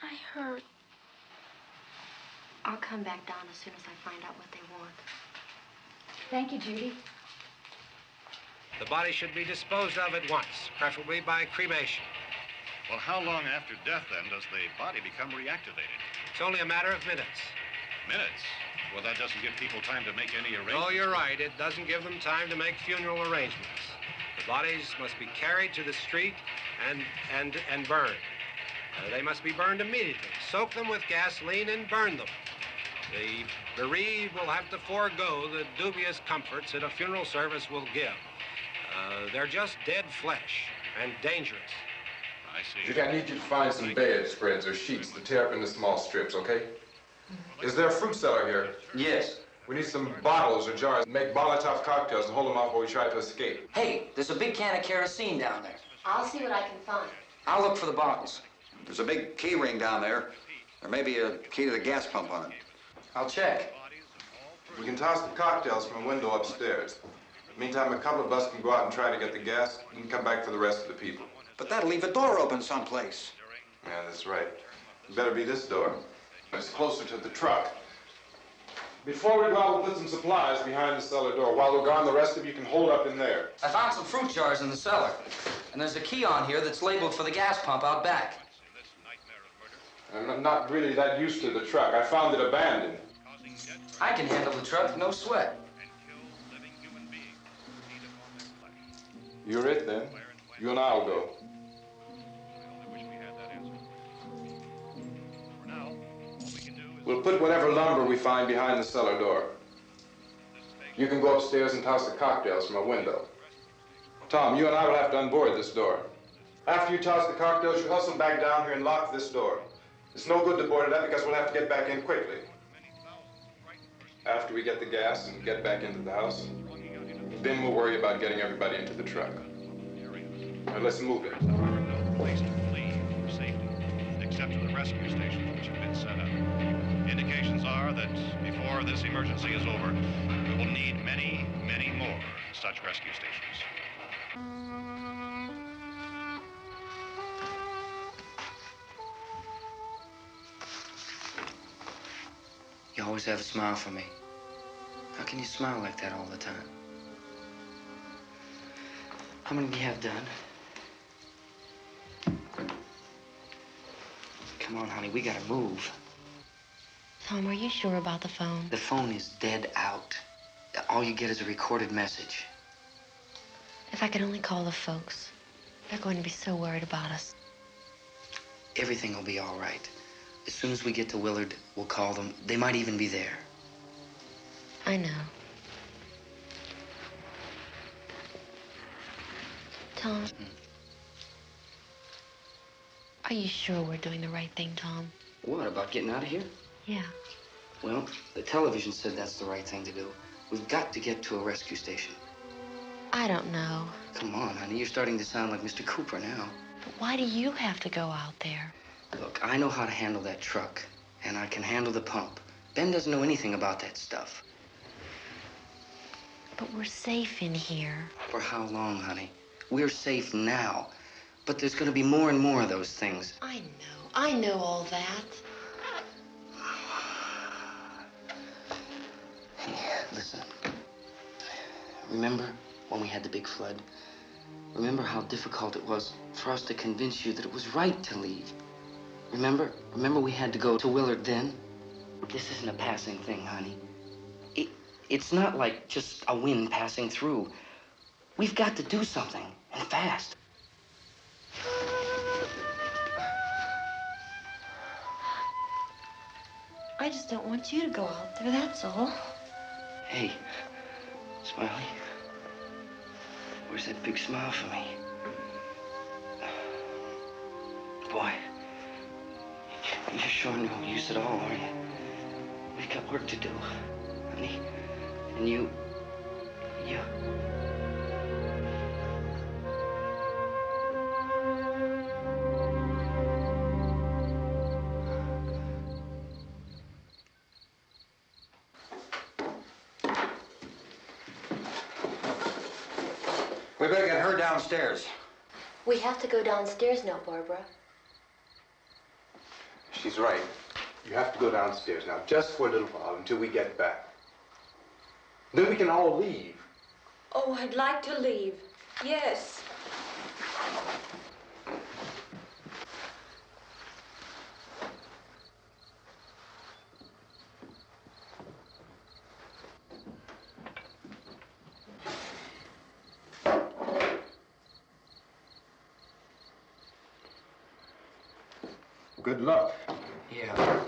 I heard. I'll come back down as soon as I find out what they want. Thank you, Judy. The body should be disposed of at once, preferably by cremation. Well, how long after death, then, does the body become reactivated? It's only a matter of minutes. Minutes? Well, that doesn't give people time to make any arrangements. Oh, you're right. It doesn't give them time to make funeral arrangements. The bodies must be carried to the street and burned. They must be burned immediately. Soak them with gasoline and burn them. The bereaved will have to forego the dubious comforts that a funeral service will give. They're just dead flesh and dangerous. I see. Judy, I need you to find some bedspreads or sheets to tear up into small strips, okay? Is there a fruit cellar here? Yes. We need some bottles or jars to make Molotov cocktails and hold them off while we try to escape. Hey, there's a big can of kerosene down there. I'll see what I can find. I'll look for the bottles. There's a big key ring down there. There may be a key to the gas pump on it. I'll check. We can toss the cocktails from a window upstairs. Meantime, a couple of us can go out and try to get the gas and come back for the rest of the people. But that'll leave a door open someplace. Yeah, that's right. It better be this door. It's closer to the truck. Before we go out, we'll put some supplies behind the cellar door. While we're gone, the rest of you can hold up in there. I found some fruit jars in the cellar. And there's a key on here that's labeled for the gas pump out back. I'm not really that used to the truck. I found it abandoned. I can handle the truck, no sweat. You're it, then. You and I'll go. We'll put whatever lumber we find behind the cellar door. You can go upstairs and toss the cocktails from a window. Tom, you and I will have to unboard this door. After you toss the cocktails, you hustle back down here and lock this door. It's no good to board it up because we'll have to get back in quickly. After we get the gas and get back into the house, then we'll worry about getting everybody into the truck. Now let's move it. No place to flee for safety, except to the rescue stations which have been set up. Indications are that before this emergency is over, we will need many, many more such rescue stations. You always have a smile for me. How can you smile like that all the time? How many do you have done? Come on, honey, we gotta move. Tom, are you sure about the phone? The phone is dead out. All you get is a recorded message. If I could only call the folks. They're going to be so worried about us. Everything will be all right. As soon as we get to Willard, we'll call them. They might even be there. I know. Tom. Are you sure we're doing the right thing, Tom? What, about getting out of here? Yeah. Well, the television said that's the right thing to do. We've got to get to a rescue station. I don't know. Come on, honey. You're starting to sound like Mr. Cooper now. But why do you have to go out there? Look, I know how to handle that truck, and I can handle the pump. Ben doesn't know anything about that stuff. But we're safe in here. For how long, honey? We're safe now. But there's going to be more and more of those things. I know all that. Hey, listen. Remember when we had the big flood? Remember how difficult it was for us to convince you that it was right to leave? Remember? Remember we had to go to Willard then? This isn't a passing thing, honey. It's not like just a wind passing through. We've got to do something, and fast. I just don't want you to go out there, that's all. Hey, Smiley. Where's that big smile for me? Boy, you're sure no use at all, are you? We've got work to do, honey. And you... We better get her downstairs. We have to go downstairs now, Barbara. She's right. You have to go downstairs now, just for a little while, until we get back. Then we can all leave. Oh, I'd like to leave. Yes. Good luck. Yeah.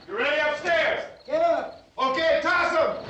You ready upstairs? Yeah. Okay, toss him.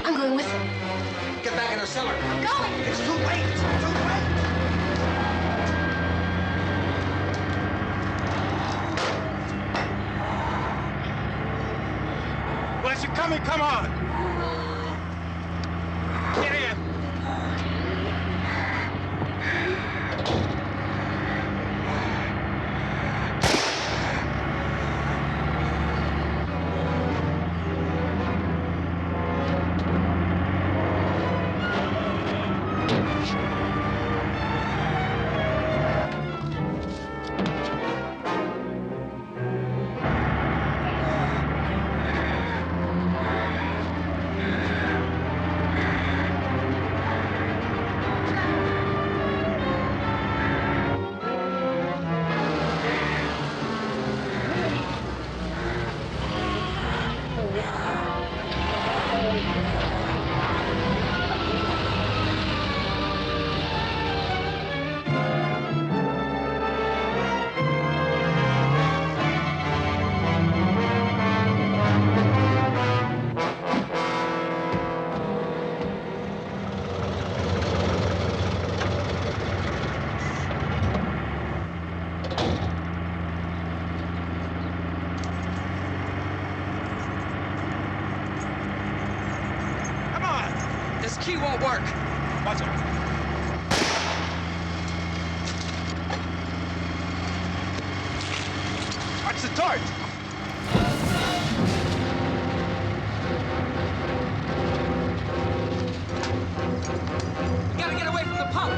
I'm going with him. Get back in the cellar. I'm going. It's too late. It's too late. Well, as you're coming, come on. Get in. key won't work. Watch it. Watch the torch. We gotta get away from the pump.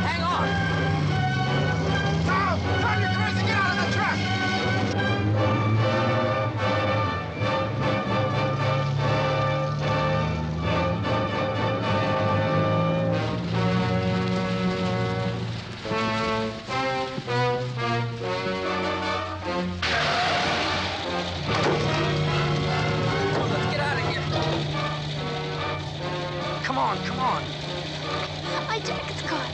Hang on. Tom, turn your cars and get out of the truck. Let's get out of here. Come on, come on. My jacket's caught.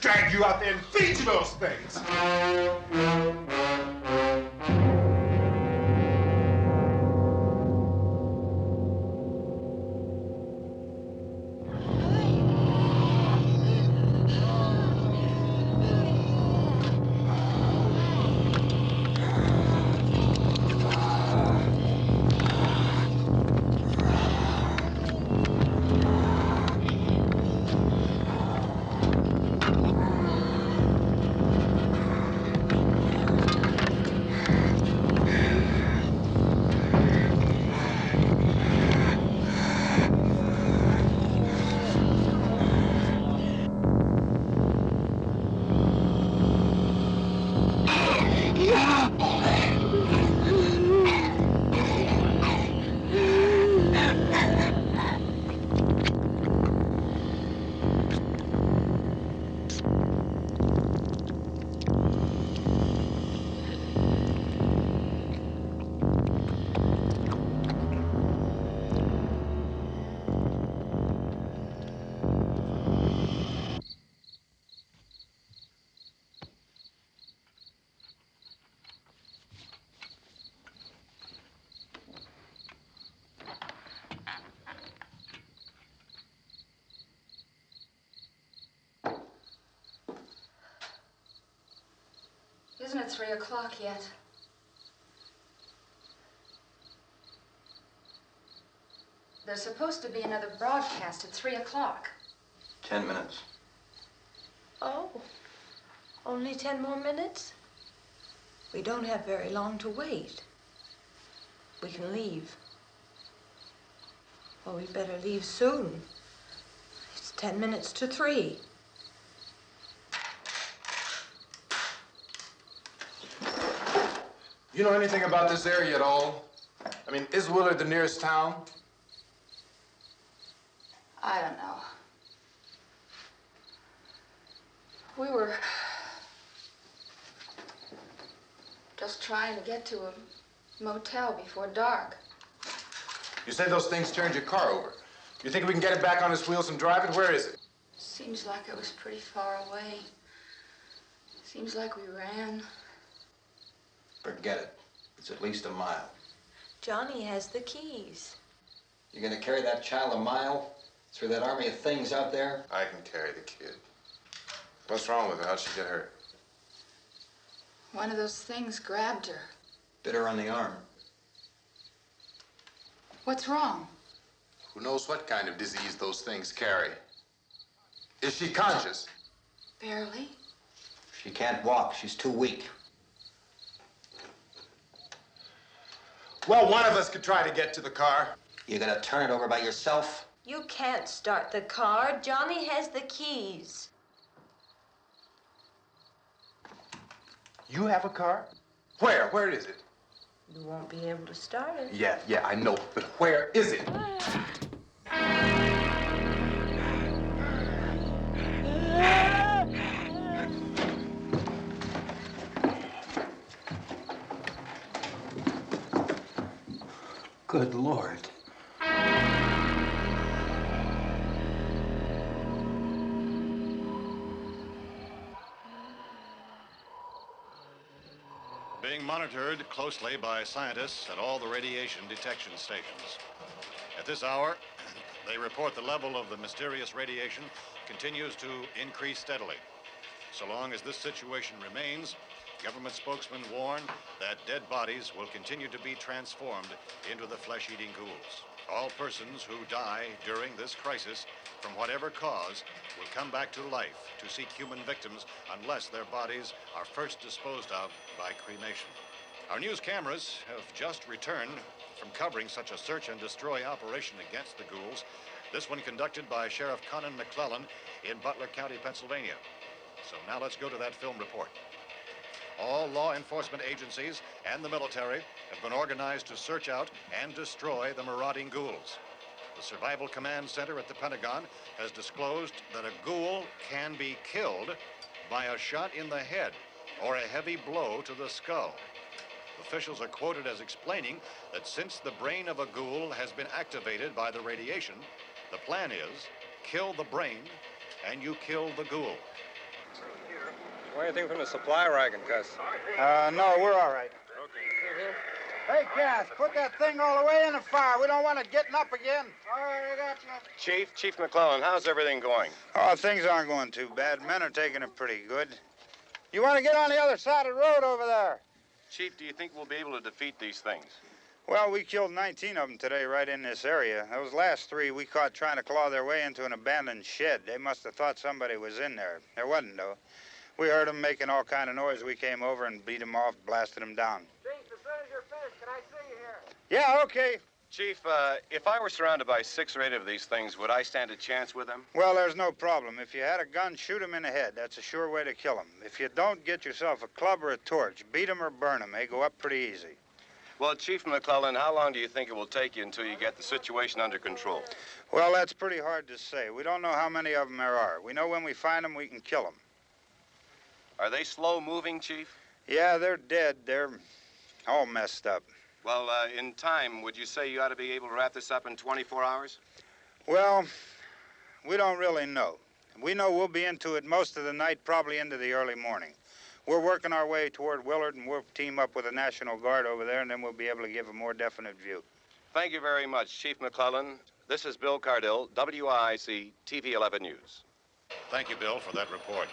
Drag you out there and feed you those things. Isn't it 3 o'clock yet? There's supposed to be another broadcast at 3 o'clock. 10 minutes. Oh, only 10 more minutes? We don't have very long to wait. We can leave. Well, we better leave soon. It's 10 minutes to 3. You know anything about this area at all? I mean, is Willard the nearest town? I don't know. We were just trying to get to a motel before dark. You said those things turned your car over. You think we can get it back on its wheels and drive it? Where is it? Seems like it was pretty far away. Seems like we ran. Forget it. It's at least a mile. Johnny has the keys. You're gonna carry that child a mile through that army of things out there? I can carry the kid. What's wrong with her? How'd she get hurt? One of those things grabbed her. Bit her on the arm. What's wrong? Who knows what kind of disease those things carry? Is she conscious? Barely. She can't walk. She's too weak. Well, one of us could try to get to the car. You gonna turn it over by yourself? You can't start the car. Johnny has the keys. You have a car? Where? Where is it? You won't be able to start it. Yeah, I know. But where is it? Good Lord. Being monitored closely by scientists at all the radiation detection stations. At this hour, they report the level of the mysterious radiation continues to increase steadily. So long as this situation remains, government spokesmen warn that dead bodies will continue to be transformed into the flesh-eating ghouls. All persons who die during this crisis, from whatever cause, will come back to life to seek human victims unless their bodies are first disposed of by cremation. Our news cameras have just returned from covering such a search and destroy operation against the ghouls, this one conducted by Sheriff Conan McClellan in Butler County, Pennsylvania. So now let's go to that film report. All law enforcement agencies and the military have been organized to search out and destroy the marauding ghouls. The Survival Command Center at the Pentagon has disclosed that a ghoul can be killed by a shot in the head or a heavy blow to the skull. Officials are quoted as explaining that since the brain of a ghoul has been activated by the radiation, the plan is kill the brain and you kill the ghoul. Anything from the supply wagon, Gus? No, we're all right. Okay. Hey, Cass, put that thing all the way in the fire. We don't want it getting up again. All right, I got you. Chief McClellan, how's everything going? Oh, things aren't going too bad. Men are taking it pretty good. You want to get on the other side of the road over there? Chief, do you think we'll be able to defeat these things? Well, we killed 19 of them today right in this area. Those last 3 we caught trying to claw their way into an abandoned shed. They must have thought somebody was in there. There wasn't, though. We heard them making all kind of noise. We came over and beat them off, blasted them down. Chief, as soon as you're finished, can I see you here? Yeah, okay. Chief, if I were surrounded by 6 or 8 of these things, would I stand a chance with them? Well, there's no problem. If you had a gun, shoot them in the head. That's a sure way to kill them. If you don't, get yourself a club or a torch. Beat them or burn them. They go up pretty easy. Well, Chief McClellan, how long do you think it will take you until you get the situation under control? Well, that's pretty hard to say. We don't know how many of them there are. We know when we find them, we can kill them. Are they slow-moving, Chief? Yeah, they're dead. They're all messed up. Well, in time, would you say you ought to be able to wrap this up in 24 hours? Well, we don't really know. We know we'll be into it most of the night, probably into the early morning. We're working our way toward Willard, and we'll team up with the National Guard over there, and then we'll be able to give a more definite view. Thank you very much, Chief McClellan. This is Bill Cardill, WIC TV 11 News. Thank you, Bill, for that report.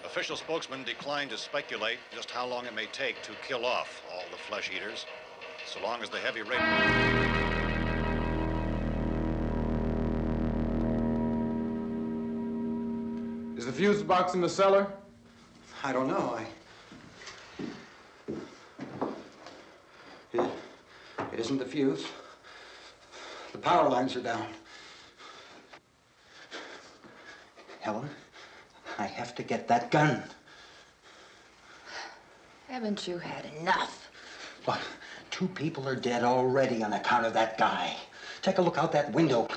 Official spokesmen declined to speculate just how long it may take to kill off all the flesh eaters, so long as the heavy rain... Is the fuse box in the cellar? I don't know. It isn't the fuse. The power lines are down. Helen, I have to get that gun. Haven't you had enough? Look, 2 people are dead already on account of that guy. Take a look out that window.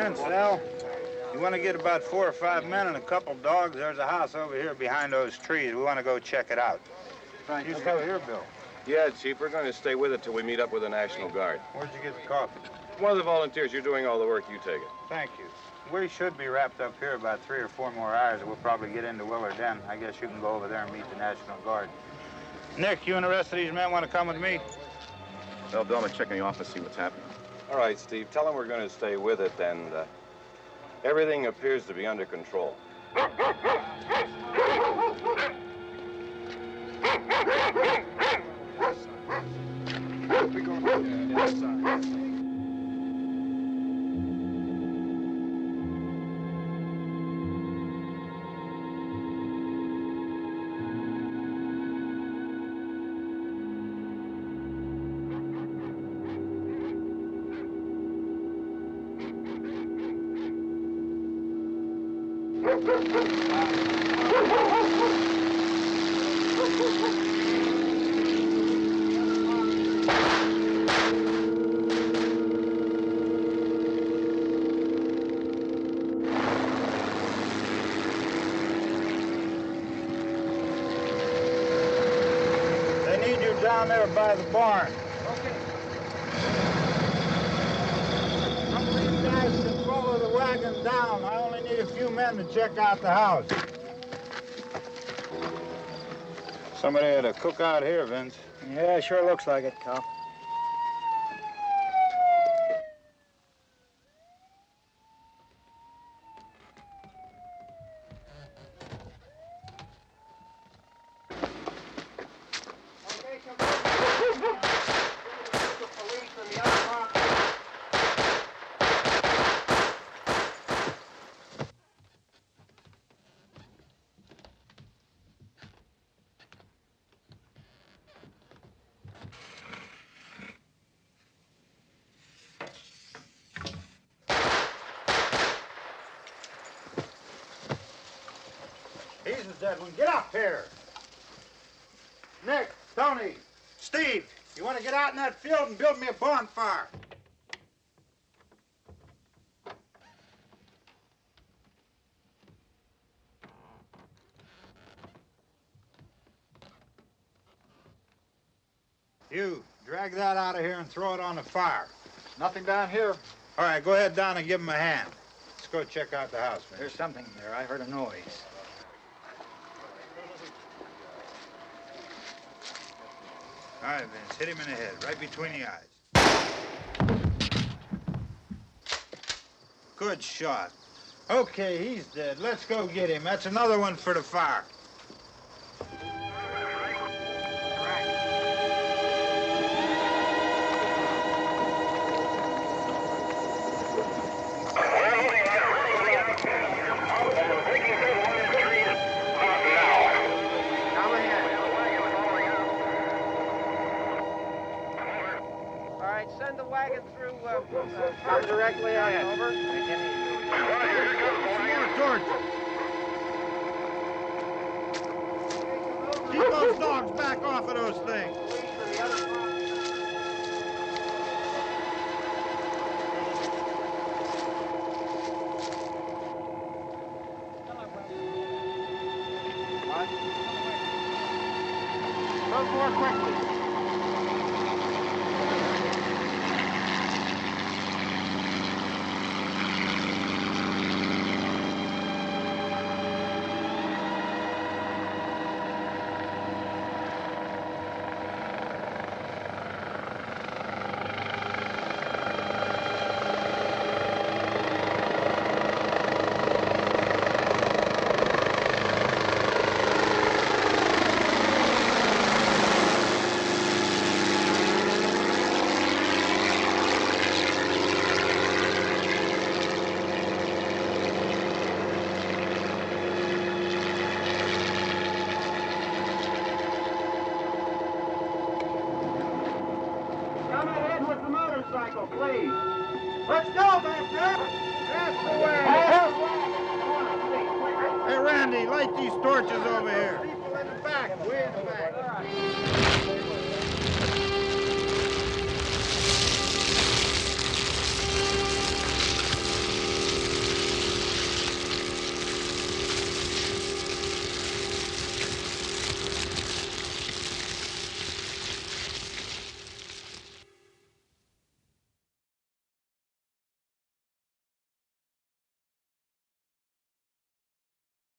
Vince, Al. You want to get about 4 or 5 men and a couple dogs? There's a house over here behind those trees. We want to go check it out. Right. You still here, Bill? Yeah, Chief, we're going to stay with it till we meet up with the National Guard. Where'd you get the coffee? One of the volunteers, you're doing all the work, you take it. Thank you. We should be wrapped up here about 3 or 4 more hours, and we'll probably get into Willard then. I guess you can go over there and meet the National Guard. Nick, you and the rest of these men want to come with me? Well, Bill, I'm gonna check in the office, see what's happening. All right, Steve, tell them we're going to stay with it, and everything appears to be under control. They need you down there by the barn. Okay. Some of these guys can follow the wagon down. I only need a few men to check out the house. Somebody had a cookout here, Vince. Yeah, sure looks like it, Cal. He's the dead one. Get up here. Nick, Tony, Steve, you want to get out in that field and build me a bonfire? You, drag that out of here and throw it on the fire. Nothing down here. All right, go ahead down and give him a hand. Let's go check out the house, Vince. There's something there. I heard a noise. All right, Vince, hit him in the head, right between the eyes. Good shot. Okay, he's dead. Let's go get him. That's another one for the fire. Send the wagon through, come directly ahead. Over. Keep those dogs back off of those things. Move more quickly. Please. Let's go, Master. That's the way. Hey, Randy, light these torches over here. People in the back, way in the back.